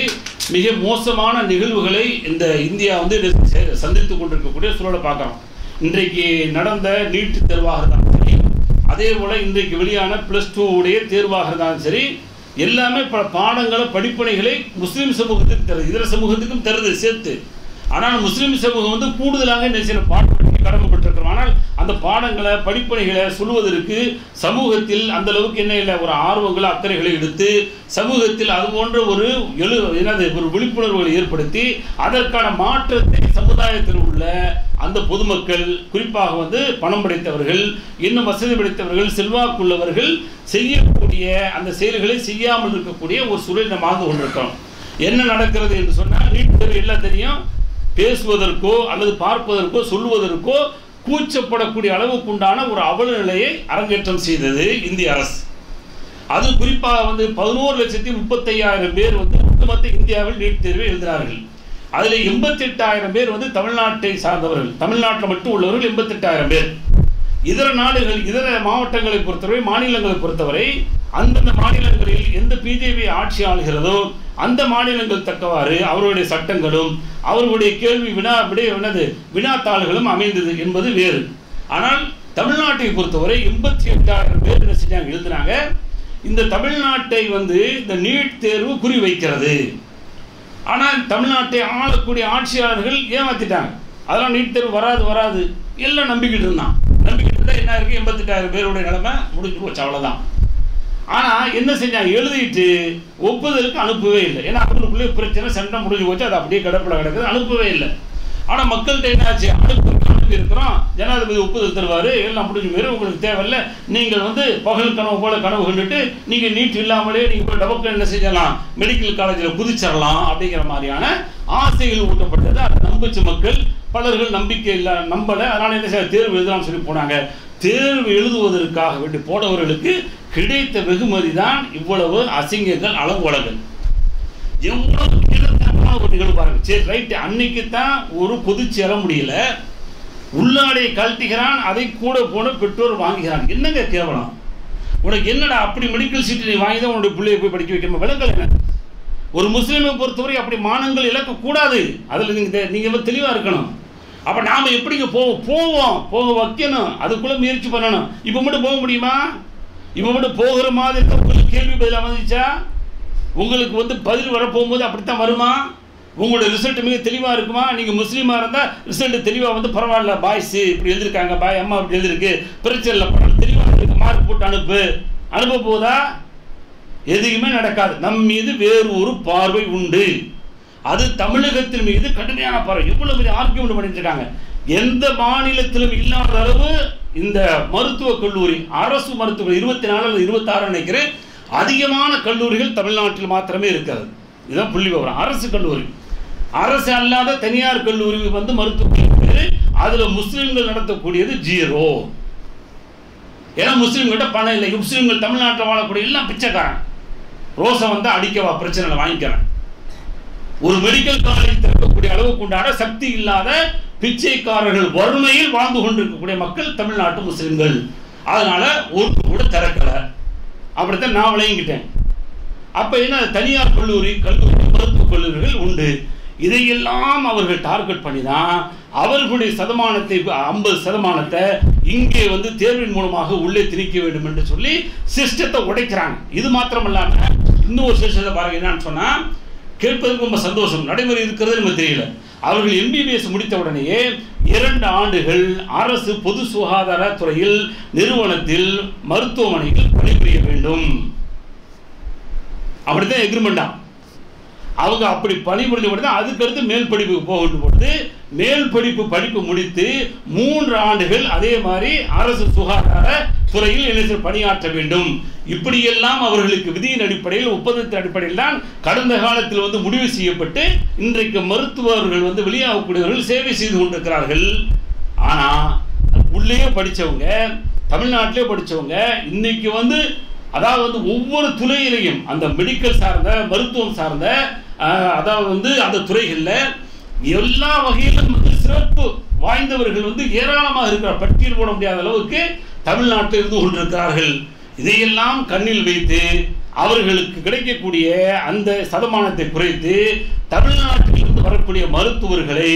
[SPEAKER 1] மிக மோசமான நிகழ்வுகளை இந்த இந்தியா சந்தித்துக் கொண்டிருக்கக்கூடிய சூழலை பார்க்குறோம். இன்றைக்கு நடந்த நீட் தேர்வாக இருந்தாலும் சரி, அதே போல் இன்றைக்கு வெளியான +2 உடைய தேர்வாக இருந்தாலும் சரி, எல்லாமே பல பாடங்களை படிப்பனைகளை முஸ்லீம் சமூகத்துக்கு தருது, இதர சமூகத்துக்கும் தருது சேர்த்து. ஆனால் முஸ்லீம் சமூகம் கூடுதலாக என்ன பாடம் கடமைப்பட்டிருக்கிறோம். ஆனால் அந்த பாடங்களை படிப்பனைகளை சொல்வதற்கு சமூகத்தில் அந்த அளவுக்கு என்ன இல்லை, ஒரு ஆர்வங்களை அக்கறைகளை எடுத்து சமூகத்தில் அது போன்ற ஒரு ஒரு விழிப்புணர்வுகளை ஏற்படுத்தி அதற்கான மாற்றத்தை சமுதாயத்தில் உள்ள அந்த பொதுமக்கள், குறிப்பாக பணம் படைத்தவர்கள், இன்னும் வசதி படைத்தவர்கள், செல்வாக்குள்ளவர்கள் செய்யக்கூடிய அந்த செயல்களை செய்யாமல் இருக்கக்கூடிய ஒரு சூழல் நம்ம ஆழ்ந்து கொண்டிருக்கிறோம். என்ன நடக்கிறது என்று சொன்னால், நீட் தேர்வு எல்லாம் தெரியும், பேசுவதற்கோ அல்லது பார்ப்பதற்கோ சொல்வதற்கோ கூச்சப்படக்கூடிய அளவுக்கு உண்டான ஒரு அவல நிலையை அரங்கேற்றம் செய்தது இந்திய அரசு. அது குறிப்பாக வந்து 11,35,000 பேர் வந்து ஒட்டுமொத்த இந்தியாவில் நீட் தேர்வை எழுதினார்கள். அதில் 88,000 பேர் வந்து தமிழ்நாட்டை சார்ந்தவர்கள், தமிழ்நாட்டில் மட்டும் உள்ளவர்கள் 88,000 பேர். இதர நாடுகள், இதர மாவட்டங்களை பொறுத்தவரை, மாநிலங்களை பொறுத்தவரை அந்தந்த மாநிலங்களில் எந்த பிஜேபி ஆட்சி ஆளுகிறதோ அந்த மாநிலங்கள் தக்கவாறு அவர்களுடைய சட்டங்களும் அவர்களுடைய கேள்வி வினாத்தாள்களும் அமைந்தது என்பது வேறு. ஆனால் தமிழ்நாட்டை பொறுத்தவரை 88,000 பேர் என்ன செஞ்சாங்க, எழுதினாங்க. இந்த தமிழ்நாட்டை வந்து இந்த நீட் தேர்வு குறிவைக்கிறது. ஆனால் தமிழ்நாட்டை ஆளக்கூடிய ஆட்சியாளர்கள் ஏமாத்திட்டாங்க. அதெல்லாம் நீட் தேர்வு வராது எல்லாம் நம்பிக்கிட்டு இருந்தான். நம்பிக்கிட்டு இருந்தால் என்ன இருக்கு, 88,000 பேருடைய நிலைமை முடிஞ்சு போச்சு, அவ்வளோதான். ஆனால் என்ன செஞ்சாங்க, எழுதிட்டு ஒப்புதலுக்கு அனுப்பவே இல்லை. ஏன்னா அவங்களுக்குள்ளே பிரச்சனை, சண்டை முடிஞ்சு போச்சு, அது அப்படியே கிடக்குது, அனுப்பவே இல்லை. ஆனால் மக்கள்கிட்ட என்னாச்சு, அனுப்பி இருக்கிறோம், ஜனாதிபதி ஒப்புதல் தருவார், எல்லாம் முடிஞ்சு போயிடும், உங்களுக்கு தேவையில்லை, நீங்கள் வந்து பகல் கனவு போல கனவு கண்டுட்டு நீங்கள் நீட் இல்லாமலே நீங்கள் டபக்கு என்ன செஞ்சலாம், மெடிக்கல் காலேஜில் குதிச்சிடலாம் அப்படிங்கிற மாதிரியான ஆசைகள் ஊட்டப்பட்டது. அதை நம்பிச்சு மக்கள் பலர்கள் நம்பிக்கை இல்லை, நம்பலை. அதனால் என்ன செய்ய, தேர்வு எழுதலாம்னு சொல்லி போனாங்க. தேர்வு எழுதுவதற்காக வேண்டி போனவர்களுக்கு கிடைத்த வெகுமதி தான் இவ்வளவு அசிங்கங்கள், அலங்கோலங்கள். எவ்வளவு நிகழ்வு பாருங்க. சரி ரைட், அன்னைக்கு தான் ஒரு பொதுச் சேர முடியல, உள்ளாடையை கழட்டுகிறான், அதை கூட போன பெற்றோர் வாங்குகிறான். என்னங்க கேவலம், உனக்கு என்னடா அப்படி மெடிக்கல் சீட்டு நீ வாங்கி தான் உன்னுடைய பிள்ளையை போய் படிக்க வைக்கணும், விலங்கல் என்ன? ஒரு முஸ்லீமை பொறுத்தவரை அப்படி மானங்கள் இழக்கக்கூடாது. அதில் நீங்கள் தெளிவாக இருக்கணும். அப்போ நாம் எப்படிங்க போக வைக்கணும், அதுக்குள்ளே முயற்சி பண்ணணும். இப்போ மட்டும் போக முடியுமா? இப்போ மட்டும் போகிற மாதிரி உங்களுக்கு கேள்வி பதில் வந்துச்சா? உங்களுக்கு வந்து பதில் வரப்போகும்போது அப்படித்தான் வருமா? உங்களோட ரிசல்ட் மிக தெளிவாக இருக்குமா? நீங்கள் முஸ்லீமாக இருந்தால் ரிசல்ட் தெளிவாக வந்து பரவாயில்ல, பாய்ஸ் இப்படி எழுதியிருக்காங்க, பாய் அம்மா இப்படி எழுதிருக்கு, பிரச்சனை இல்லை, பரவாயில்ல, தெளிவாக இருக்கு, மார்க் போட்டு அனுப்ப போதா? எதுவுமே நடக்காது. நம் மீது வேறு ஒரு பார்வை உண்டு. அது தமிழகத்தின் மீது கடுமையான பார்வை. எவ்வளவு பெரிய ஆர்கியூமெண்ட் பண்ணிட்டு இருக்காங்க. எந்த மாநிலத்திலும் இல்லாத அளவு இந்த மருத்துவக் கல்லூரி, அரசு மருத்துவ 24 அல்லது 26 நினைக்கிறேன், அதிகமான கல்லூரிகள் தமிழ்நாட்டில் மாத்திரமே இருக்கிறது. இதுதான் புள்ளி விவரம். அரசு கல்லூரி, அரசு அல்லாத தனியார் கல்லூரி வந்து மருத்துவக் கல்லூரி, அதுல முஸ்லிம்கள் நடத்தக்கூடியது 0. ஏன்னா முஸ்லிம்கிட்ட பணம் இல்லை. முஸ்லிம்கள் தமிழ்நாட்டில் வாழக்கூடிய எல்லாம் பிச்சைக்காரன். ரோசை வந்து அடிக்கவா, பிரச்சனை வாங்கிக்கிறேன். ஒரு மெடிக்கல் காலேஜ் திறக்கக்கூடிய அளவுக்கு உண்டான சக்தி இல்லாத பிச்சைக்காரர்கள், வறுமையில் வாழ்ந்து கொண்டிருக்கக்கூடிய மக்கள் தமிழ்நாட்டு முஸ்லிம்கள். அதனால ஒரு கூட திறக்கல. அப்படித்தான் நான் விளங்கிக்கிட்டேன். அப்ப என்ன, தனியார் கல்லூரி மருத்துவக் கல்லூரிகள் உண்டு. இதையெல்லாம் அவர்கள் டார்கெட் பண்ணி தான் அவர்களுடைய சதமானத்தை 50% இங்கே வந்து தேர்வின் மூலமாக உள்ளே திணிக்க வேண்டும் என்று சொல்லி சிஸ்டத்தை உடைக்கிறாங்க. இது மாத்திரம் இல்லாம இன்னொரு சிஸ்டத்தை பாருங்க. என்னன்னு சொன்னா, கேட்பதற்கு ரொம்ப சந்தோஷம், நடைமுறை இருக்கிறது நமக்கு தெரியல. அவர்கள் MBBS முடித்த உடனேயே 2 ஆண்டுகள் அரசு பொது சுகாதார துறையில் நிறுவனத்தில் மருத்துவமனையில் பணிபுரிய வேண்டும். அப்படித்தான் எக்ரிமெண்டா. அவங்க அப்படி பணிபுரிஞ்ச உடனே அதுக்கடுத்து மேல் படிப்புக்கு போகணும் பொழுது மேல் படிப்பு முடித்து 3 ஆண்டுகள் அதே மாதிரி அரசு சுகாதார துறையில் என்ன பணியாற்ற வேண்டும். இப்படியெல்லாம் அவர்களுக்கு விதியின் அடிப்படையில், ஒப்பந்தத்தின் அடிப்படையில் தான் கடந்த காலத்தில் வந்து முடிவு செய்யப்பட்டு இன்றைக்கு மருத்துவர்கள் வந்து வெளியாகக்கூடியவர்கள் சேவை செய்து கொண்டிருக்கிறார்கள். ஆனா உள்ளே படித்தவங்க, தமிழ்நாட்டிலே படித்தவங்க இன்னைக்கு வந்து அதாவது வந்து ஒவ்வொரு துறையிலையும் அந்த மெடிக்கல் சார்ந்த, மருத்துவம் சார்ந்த, அதாவது வந்து அந்த துறைகளில் எல்லா வகையிலும் சிறப்பு வாய்ந்தவர்கள் வந்து ஏராளமாக இருக்கிறார். பட்டியல் போட முடியாத அளவுக்கு தமிழ்நாட்டில் இருந்து கொண்டிருக்கிறார்கள். இதையெல்லாம் கண்ணில் வைத்து அவர்களுக்கு கிடைக்கக்கூடிய அந்த சதமானத்தை குறைத்து தமிழ்நாட்டில் இருந்து வரக்கூடிய மருத்துவர்களை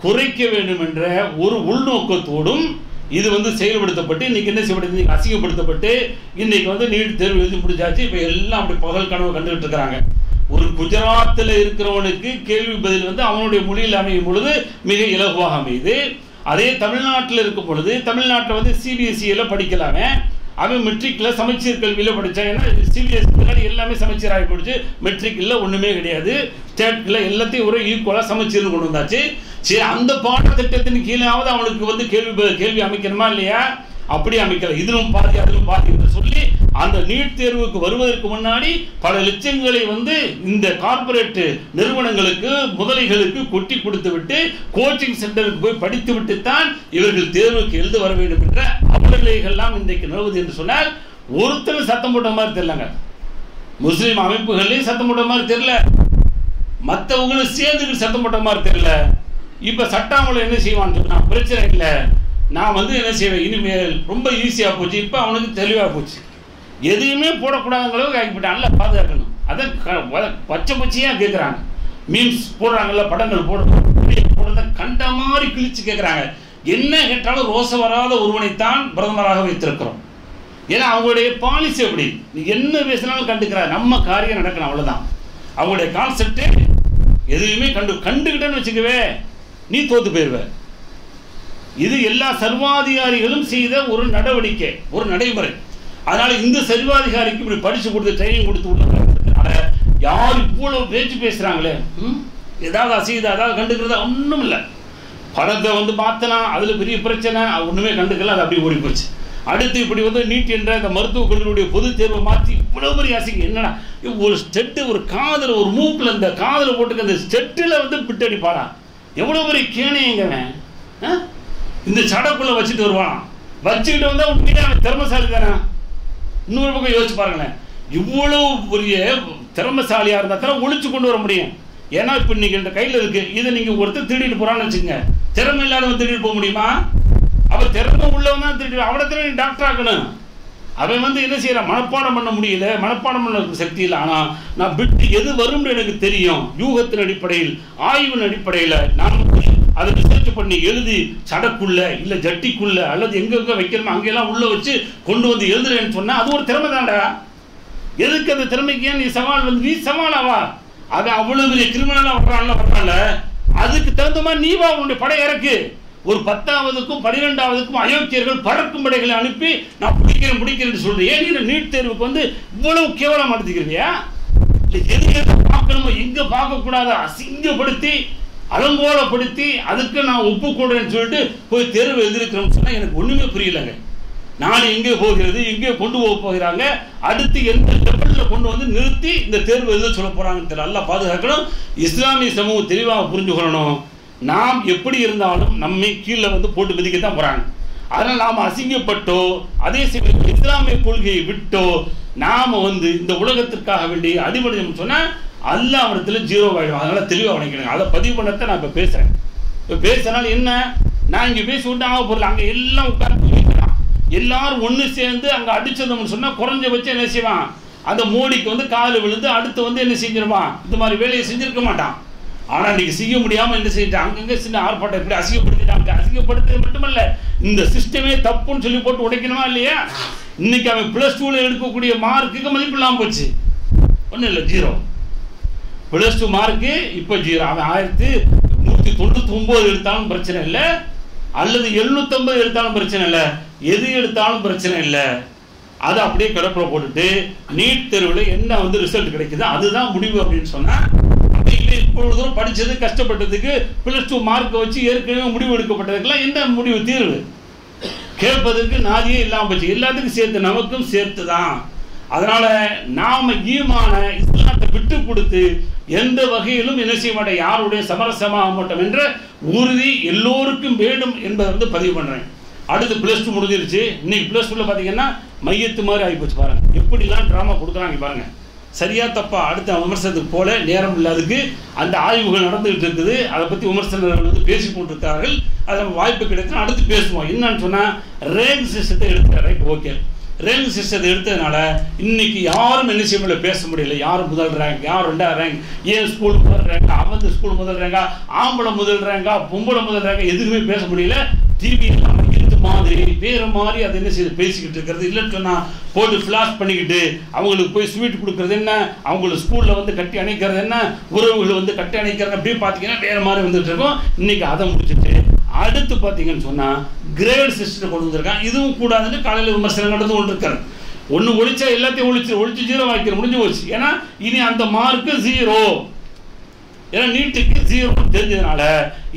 [SPEAKER 1] குறைக்க வேண்டும் என்ற ஒரு உள்நோக்கத்தோடும் இது வந்து செயல்படுத்தப்பட்டு இன்னைக்கு என்ன செய்யப்படுது, அசிங்கப்படுத்தப்பட்டு இன்னைக்கு வந்து நீட் தேர்வு எழுதி முடிச்சாச்சு. இப்போ எல்லாம் அப்படி பகல் கனவு கண்டுகிட்டு இருக்கிறாங்க. ஒரு குஜராத்தில் இருக்கிறவனுக்கு கேள்வி பதில் வந்து அவனுடைய மொழியில் அமையும் பொழுது மிக இலகுவாக அமையுது. அதே தமிழ்நாட்டில் இருக்கும் பொழுது தமிழ்நாட்டில் வந்து CBSE படிக்கலாமே, அவன் மெட்ரிக்கில் சமச்சீர் கல்வியில் படித்தான். ஏன்னா CBSE எல்லாமே சமச்சீர் ஆகி போயிடுச்சு. மெட்ரிக்கில் ஒன்றுமே கிடையாது, ஸ்டேட்டில் எல்லாத்தையும் ஒரு ஈக்குவலாக சமச்சீர்னு கொண்டு வந்தாச்சு. சரி, அந்த பாடத்திட்டத்தின் கீழாவது அவனுக்கு வந்து கேள்வி அமைக்கணுமா இல்லையா? அப்படி அமைக்கல. இதிலும் பாதி அதிலும் பாதி என்று சொல்லி அந்த நீட் தேர்வுக்கு வருவதற்கு முன்னாடி பல லட்சங்களை வந்து இந்த கார்ப்பரேட் நிறுவனங்களுக்கு முதலைகளுக்கு கொட்டி கொடுத்து விட்டு கோச்சிங் சென்டருக்கு போய் படித்து விட்டு தான் இவர்கள் தேர்வுக்கு எழுத வர வேண்டும் என்ற அவலநிலைகள்லாம் இன்றைக்கு நிலவுது என்று சொன்னால் ஒருத்தர் சத்தம் போட்ட மாதிரி தெரியலங்க. முஸ்லீம் அமைப்புகளையும் சத்தம் போட்ட மாதிரி தெரியல, மற்றவங்களும் சேர்ந்துக்கிட்டு சத்தம் போட்ட மாதிரி தெரியல. இப்ப சட்டாமலை என்ன செய்வான்னு சொன்னா பிரச்சனை இல்லை, நான் வந்து என்ன செய்வேன், இனிமேல் ரொம்ப ஈஸியா போச்சு, இப்ப அவனுக்கு தெளிவா போச்சு, எதையுமே போடக்கூடாதுங்கிற அளவுக்கு ஆகிவிட்டான். நல்லா பாதுகாக்கணும். அதை பச்சை பச்சையா கேட்குறாங்க. மீம்ஸ் போடுறாங்கல்ல, படங்கள் போடுறத கண்ட மாதிரி கிழிச்சு கேட்குறாங்க. என்ன கேட்டாலும் ரோசம் வராத ஒருவனைத்தான் பிரதமராக வைத்திருக்கிறோம். ஏன்னா அவங்களுடைய பாலிசி எப்படி, நீ என்ன பேசினாலும் கண்டுக்கிறார், நம்ம காரியம் நடக்கணும், அவ்வளோதான் அவங்களுடைய கான்செப்டே. எதுவுமே கண்டுக்கிட்டேன்னு வச்சுக்கவே நீ தோத்து போயிருவ. இது எல்லா சர்வாதிகாரிகளும் செய்த ஒரு நடவடிக்கை, ஒரு நடைமுறை. அதனால இந்த சர்வாதிகாரிக்கு இப்படி படிச்சு கொடுத்து ட்ரைனிங் கொடுத்து உள்ள யார் இவ்வளவு பேச்சு பேசுறாங்களே, ஏதாவது அசையுதா, அதாவது கண்டுக்கிறதா ஒன்றும் இல்லை. பணத்தை வந்து பார்த்தனா அதுல பெரிய பிரச்சனை, ஒண்ணுமே கண்டுக்கல, அது அப்படி ஓடி போச்சு. அடுத்து இப்படி வந்து நீட் என்ற இந்த மருத்துவக் கல்லூரியுடைய பொது தேர்வை மாற்றி இவ்வளவு பெரிய அசிங்க. என்னன்னா ஒரு ஸ்டெட்டு, ஒரு காதல, ஒரு மூக்குல இந்த காதல போட்டுக்க அந்த ஸ்டெட்டில் வந்து பிட்டடிப்பாடா, எவ்வளவு பெரிய கேணையங்கவன். இந்த சடக்குள்ள வச்சுட்டு வருவான், வச்சுக்கிட்டு வந்தா உண்மையா திறமசாலி தானே. இன்னொரு பக்கம் யோசிச்சு பாருங்களேன், இவ்வளவு பெரிய திறமசாலியா இருந்தா தான் ஒழிச்சு கொண்டு வர முடியும். ஏன்னா இப்ப இன்னைக்கு இந்த கையில இருக்கு, இதை நீங்க ஒருத்தர் திருடிட்டு போறான்னு வச்சுங்க, திறமை இல்லாதவன் திருடிட்டு போக முடியுமா? அவன் திறமை உள்ளவன் தான் திருடி, அவனை திருடி டாக்டர் ஆக்கணும். அவன் வந்து என்ன செய்யறான், மனப்பாடம் பண்ண முடியல, மனப்பாடம் பண்ண சக்தி இல்லை. ஆனா நான் பிட்டு எது வரும்னு எனக்கு தெரியும், யூகத்தின் அடிப்படையில், ஆய்வின் அடிப்படையில் நான் அதை ரிசர்ச் பண்ணி எழுதி சடக்குள்ள இல்ல ஜட்டிக்குள்ள அல்லது எங்க வைக்கணுமோ அங்கெல்லாம் உள்ள வச்சு கொண்டு வந்து எழுதுறேன்னு சொன்னா அது ஒரு திறமை தான்டா. எதுக்கு அந்த திறமைக்கு ஏன் நீ சவால் வந்து, நீ சவாலாவா? அது அவ்வளவு பெரிய கிரிமினலா வர்றான்ல, அதுக்கு தகுந்த மாதிரி நீ வா, உன்னுடைய படை இறக்கு. ஒரு 10ஆவதுக்கும் 12ஆவதுக்கும் அயோக்கியர்கள் பறக்கும் படைகளை அனுப்பி நான் பிடிக்கிறேன் சொல்றேன். ஏன் நீ நீட் தேர்வுக்கு வந்து இவ்வளவு கேவலம் நடத்திக்கிறியா? எது பார்க்கணுமோ எங்க பார்க்க கூடாத அசிங்கப்படுத்தி அலங்கோலப்படுத்தி அதுக்கு நான் ஒப்புக்கொடுறேன்னு சொல்லிட்டு போய் தேர்வு எழுதிருக்கிறோம்னு சொன்னா எனக்கு ஒண்ணுமே புரியலங்க. நாடு எங்கே போகிறது, எங்கே கொண்டு போக போகிறாங்க, அடுத்து எந்த லெவலில் கொண்டு வந்து நிறுத்தி இந்த தேர்வு எழுத சொல்ல போறாங்கன்னு நல்லா பாதுகாக்கணும். இஸ்லாமிய சமூகம் தெளிவாக புரிஞ்சுக்கணும். நாம் எப்படி இருந்தாலும் நம்மை கீழே வந்து போட்டு மிதிக்கத்தான் போறாங்க. அதனால் நாம் அசிங்கப்பட்டோ அதே சமயம் இஸ்லாமிய கொள்கையை விட்டோ நாம வந்து இந்த உலகத்திற்காக வேண்டி அடிபடையும் சொன்னா அல்லாஹ் அவரத்துல 0 ஆயிடும். அதனால தெளிவாக நினைக்கணும். அதை பதிவு பண்ணத்தான் நான் இப்ப பேசுறேன். இப்ப பேசினாலும் என்ன, நான் இங்க பேசி விட்டு ஆக போறல, அங்க எல்லாம் உட்கார்ந்து எல்லாரும் ஒண்ணு சேர்ந்து அங்க அடிச்சதுன்னு சொன்னா குறைஞ்சபட்சம் என்ன செய்வான், அந்த மோடிக்கு வந்து காலில் விழுந்து அடுத்து வந்து என்ன செஞ்சிருவான், இந்த மாதிரி வேலையை செஞ்சிருக்க மாட்டான். ஆனா இன்னைக்கு செய்ய முடியாம என்ன செஞ்சிட்டான், அங்கங்க சின்ன ஆர்ப்பாட்டம் இப்படி அசிங்கப்படுத்திட்டாங்க. அசிங்கப்படுத்துறது மட்டுமல்ல, இந்த சிஸ்டமே தப்புன்னு சொல்லி போட்டு உடைக்கணுமா இல்லையா? இன்னைக்கு அவன் +2ல எடுக்கக்கூடிய மார்க்குக்கு மதிப்பு இல்லாம போச்சு. ஒன்றும் இல்லை, 0. +2 மார்க்கு இப்போ 0. அவன் 1199 எடுத்தாலும் பிரச்சனை இல்லை, அல்லது 750 எடுத்தாலும் பிரச்சனை இல்லை, எது எடுத்தாலும் பிரச்சனை இல்லை. அதை அப்படியே கிடப்புல போட்டுட்டு நீட் தேர்வில் என்ன வந்து ரிசல்ட் கிடைக்குது அதுதான் முடிவு அப்படின்னு சொன்னா, இப்பொழுது படிச்சது கஷ்டப்பட்டதுக்கு +2 மார்க்கை வச்சு ஏற்கனவே முடிவு எடுக்கப்பட்டதுக்கெல்லாம் என்ன முடிவு, தீர்வு கேட்பதற்கு நாதியே இல்லாம போச்சு. எல்லாத்துக்கும் சேர்த்து, நமக்கும் சேர்த்து தான். அதனால நாம ஈமான இஸ்லாத்தை விட்டு கொடுத்து எந்த வகையிலும் என்ன செய்ய மாட்டோம், யாருடைய சமரசமாக மாட்டோம் என்ற உறுதி எல்லோருக்கும் வேண்டும் என்பதை வந்து பதிவு பண்றேன். அடுத்து +2 முடிஞ்சிருச்சு. இன்னைக்கு +2ல பாத்தீங்கன்னா மையத்து மாதிரி ஆகிப்போச்சு. பாருங்க எப்படிலாம் டிராமா கொடுக்குறாங்க பாருங்க. சரியா தப்பா அடுத்த விமர்சனத்துக்கு போல நேரம் இல்லாததுக்கு அந்த ஆய்வுகள் நடந்துகிட்டு இருக்குது. அதை பத்தி விமர்சனர்கள் வந்து பேசி கொண்டிருக்கிறார்கள். அது நம்ம வாய்ப்பு கிடைக்கும், அடுத்து பேசுவோம். என்னன்னு சொன்னா ரேங்க் சிஸ்டத்தை எடுத்துட்டார். Right, okay. ரேங்க் சிஸ்டத்தை எடுத்ததுனால இன்னைக்கு யாரும் என்ன செய்ய முடியல, பேச முடியல. யாரும் முதல் ரேங்க், யார் 2ஆவது ரேங்க், ஏன் ஸ்கூல் முதல் ரேங்கா, அவன் ஸ்கூல் முதல் ரேங்கா, ஆம்பளை முதல் ரேங்கா, பொம்பளை முதல் ரேங்கா, எதுவுமே பேச முடியல. டிவி இது மாதிரி வேற மாதிரி அதை என்ன செய்து பேசிக்கிட்டு இருக்கிறது. இல்லைன்னு சொன்னா போட்டு ஃபிளாஷ் பண்ணிக்கிட்டு அவங்களுக்கு போய் ஸ்வீட் கொடுக்கறது என்ன, அவங்களுக்கு ஸ்கூல்ல வந்து கட்டி அணைக்கிறது என்ன, உறவுகள் வந்து கட்டி அணைக்கிறது அப்படியே பார்த்தீங்கன்னா வேற மாதிரி வந்துட்டு இருக்கோம். இன்னைக்கு அதை முடிச்சுட்டு அடுத்து பார்த்தீங்கன்னு சொன்னா கிரேட் சிஸ்டத்தை கொண்டு வந்திருக்கான். இதுவும் கூடாதுன்னு காலையில் விமர்சனம் நடந்து கொண்டு இருக்காரு. ஒன்று ஒழிச்சா எல்லாத்தையும் ஒழிச்சு 0 ஆக்கிற முடிஞ்சு போச்சு. ஏன்னா இனி அந்த மார்க்கு 0. ஏன்னா நீட்டுக்கு 0 தெரிஞ்சதுனால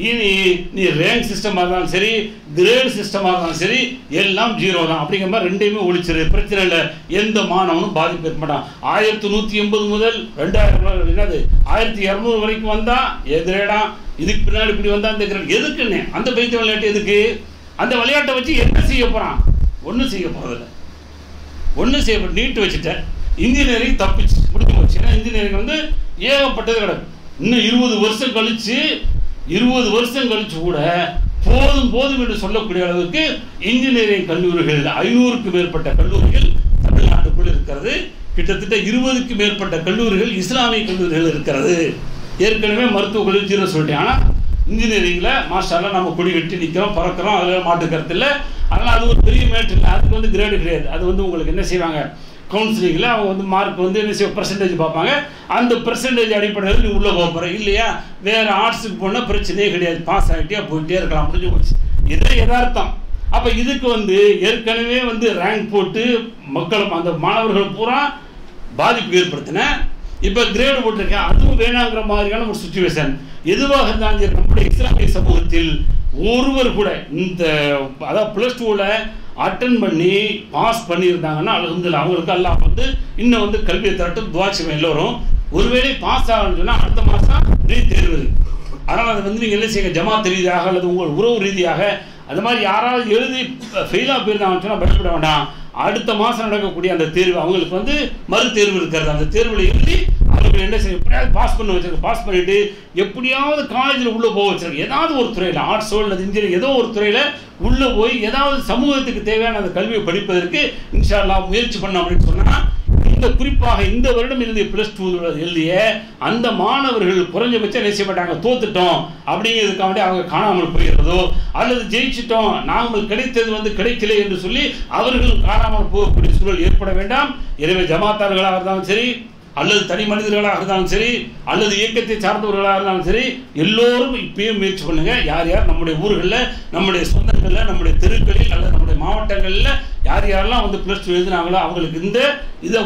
[SPEAKER 1] இனி நீ ரேங்க் சிஸ்டமாக இருந்தாலும் சரி, கிரேட் சிஸ்டமாக இருந்தாலும் சரி, எல்லாம் 0 தான். அப்படிங்கிற மாதிரி ரெண்டையுமே ஒழிச்சிரு, பிரச்சனை இல்லை, எந்த மாணவனும் பாதிப்பு ஏற்பட மாட்டான். 1180 முதல் 2000 என்னது 1200 வரைக்கும் வந்தா கிரேடா, இதுக்கு பின்னாடி இப்படி வந்தா இந்த கிரேட் எதுக்குன்னு அந்த பைத்திய விளையாட்டு எதுக்கு? அந்த விளையாட்டை வச்சு என்ன செய்ய போறான்? ஒன்றும் செய்ய போறதில்லை. ஒன்றும் செய்ய நீட்டு வச்சுட்டேன், இன்ஜினியரிங் தப்பிச்சு முடிஞ்சு போச்சு. ஏன்னா இன்ஜினியரிங் வந்து ஏகப்பட்டது கிடக்கு. இன்னும் 20 வருஷம் கழிச்சு கூட போதும் என்று சொல்லக்கூடிய அளவுக்கு இன்ஜினியரிங் கல்லூரிகள் 500க்கு மேற்பட்ட கல்லூரிகள் தமிழ்நாட்டுக்குள் இருக்கிறது. கிட்டத்தட்ட 20க்கு மேற்பட்ட கல்லூரிகள் இஸ்லாமிய கல்லூரிகள் இருக்கிறது. ஏற்கனவே மருத்துவ கல்லூரி 0 சொல்லிட்டேன். ஆனால் இன்ஜினியரிங்கில் மாஸ்டர்லாம் நம்ம கொடி கட்டி நிற்கிறோம், பறக்கிறோம், அதில் மாட்டு கருத்து இல்லை. அதனால் அது ஒரு பெரிய மேட்ரு இல்லை. அதுக்கு வந்து கிரேடு கிடையாது. அது வந்து உங்களுக்கு என்ன செய்வாங்க, கவுன்சிலிங்கில் அவங்க வந்து மார்க் வந்து என்ன செய்ய பெர்சன்டேஜ் பார்ப்பாங்க. அந்த பெர்சன்டேஜ் அடிப்படையில் நீ உள்ளே போகிற இல்லையா, வேறு ஆர்ட்ஸுக்கு போனால் பிரச்சனையே கிடையாது, பாஸ் ஆகிட்டே போயிட்டே இருக்கலாம், முடிஞ்சு போச்சு. இது யதார்த்தம். அப்போ இதுக்கு வந்து ஏற்கனவே வந்து ரேங்க் போட்டு மக்கள் அந்த மாணவர்கள் பூரா பாதிப்பு ஏற்படுத்தின, இப்போ கிரேடு போட்டிருக்கேன், அதுவும் வேணாங்கிற மாதிரியான ஒரு சுச்சுவேஷன். எதுவாக இருந்தாலும் நம்முடைய இஸ்லாமிய சமூகத்தில் ஒருவர் கூட இந்த அதாவது +2ல் அட்டன் பண்ணி பாஸ் பண்ணியிருந்தாங்கன்னா அல்ஹம்துலில்லாஹ் அவங்களுக்கு எல்லாம் வந்து இன்னும் வந்து கல்வியை தரட்டும், துஆ செய்வோம் எல்லோரும். ஒருவேளை பாஸ் ஆகணும்னு சொன்னால் அடுத்த மாதம் தேர்வு. அதனால் அதை வந்து நீங்கள் என்ன செய்யுங்க, ஜமாத் ரீதியாக அல்லது உங்கள் உறவு ரீதியாக அது மாதிரி யாராவது எழுதி ஃபெயிலாக போயிருந்தாங்கன்னு சொன்னால் பயப்பட வேண்டாம். அடுத்த மாதம் நடக்கக்கூடிய அந்த தேர்வு அவங்களுக்கு வந்து மறு தேர்வு இருக்கிறது. அந்த தேர்வில் எழுதி அவர்கள் என்ன செய்ய எப்படியாவது பாஸ் பண்ண வச்சிருக்க, பாஸ் பண்ணிட்டு எப்படியாவது காலேஜில் உள்ளே போக வச்சிருக்க, ஏதாவது ஒரு துறையில் ஆர்ட்ஸோ அல்லது இன்ஜினியரிங் ஏதோ ஒரு துறையில் உள்ளே போய் ஏதாவது சமூகத்துக்கு தேவையான அந்த கல்வியை படிப்பதற்கு இன்ஷா அல்லாஹ் முயற்சி பண்ண அப்படின்னு சொன்னால், இந்த குறிப்பாக இந்த வருடம் எழுதிய +2 எழுதிய அந்த மாணவர்கள் குறைஞ்சபட்சம் என்ன செய்ய மாட்டாங்க, தோத்துட்டோம் அப்படிங்கிறதுக்காக அவங்க காணாமல் போகிறதோ அல்லது ஜெயிச்சிட்டோம் நாங்கள் கிடைத்தது வந்து கிடைக்கல என்று சொல்லி அவர்கள் காணாமல் போகக்கூடிய சூழல் ஏற்பட வேண்டாம். எனவே ஜமாத்தார்களாக இருந்தாலும் சரி, அல்லது தனி மனிதர்களாக இருந்தாலும் சரி, அல்லது இயக்கத்தை சார்ந்தவர்களாக இருந்தாலும் சரி, எல்லோரும் இப்பயே முயற்சி பண்ணுங்க. யார் யார் நம்முடைய ஊர்களில், நம்முடைய சொந்தங்களில், நம்முடைய தெருக்களில் அல்லது நம்முடைய மாவட்டங்களில் யார் யாரெல்லாம் வந்து +2 எழுதினாங்களோ அவங்களுக்கு இந்த இதை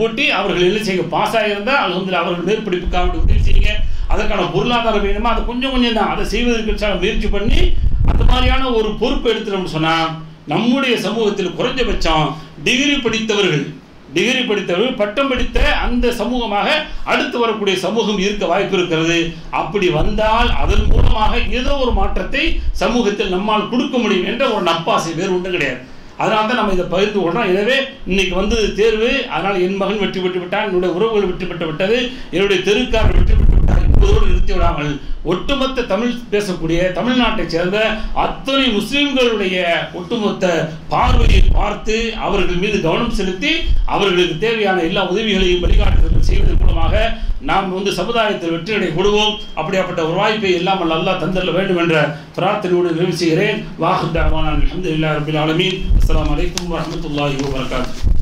[SPEAKER 1] ஊட்டி அவர்கள் என்ன செய்யுங்க, பாஸ் ஆகியிருந்தால் அல்ஹம்துலில்லாஹ் அவர்கள் மேற்படிப்புக்காக உதவி செய்யுங்க. அதற்கான பொருளாதாரம் வேணுமா, அதை கொஞ்சம் தான் அதை செய்வதற்கு முயற்சி பண்ணி அந்த மாதிரியான ஒரு பொறுப்பு எடுத்துட்டோம்னு சொன்னால் நம்முடைய சமூகத்தில் குறைஞ்சபட்சம் டிகிரி படித்தவர்கள் பட்டம் படித்த அந்த சமூகமாக அடுத்து வரக்கூடிய சமூகம் இருக்க வாய்ப்பு இருக்கிறது. அப்படி வந்தால் அதன் மூலமாக ஏதோ ஒரு மாற்றத்தை சமூகத்தில் நம்மால் கொடுக்க முடியும் என்ற ஒரு நப்பாசை வேறு ஒன்றும் கிடையாது. அதனால தான் நம்ம இதை பகிர்ந்து கொள்றோம். எனவே இன்னைக்கு வந்து தேர்வு, அதனால் என் மகன் வெற்றி பெற்று விட்டான், என்னுடைய உறவுகள் வெற்றி பெற்று விட்டது, என்னுடைய தெருக்காரர் வெற்றி பெற்று விட்டார் என்பதோடு நிறுத்தி விடாமல் ஒட்டுமொத்த தமிழ் பேசக்கூடிய தமிழ்நாட்டை சேர்ந்த அத்தனை முஸ்லிம்களுடைய ஒட்டுமொத்த பார்வையை பார்த்து அவர்கள் மீது கவனம் செலுத்தி அவர்களுக்கு தேவையான எல்லா உதவிகளையும் வழிகாட்டுதல் செய்வதன் மூலமாக நாம் வந்து சமுதாயத்தில் வெற்றியடை கொடுவோம். அப்படிப்பட்ட ஒரு வாய்ப்பை எல்லாம் அல்லாஹ் தந்தர வேண்டும் என்ற பிரார்த்தனையோடு நிறைவு செய்கிறேன். வாஹிர் தஅவானா அல்ஹம்துலில்லாஹி ரப்பில் ஆலமீன். அஸ்ஸலாமு அலைக்கும் வரஹ்மத்துல்லாஹி வபரகாத்துஹு.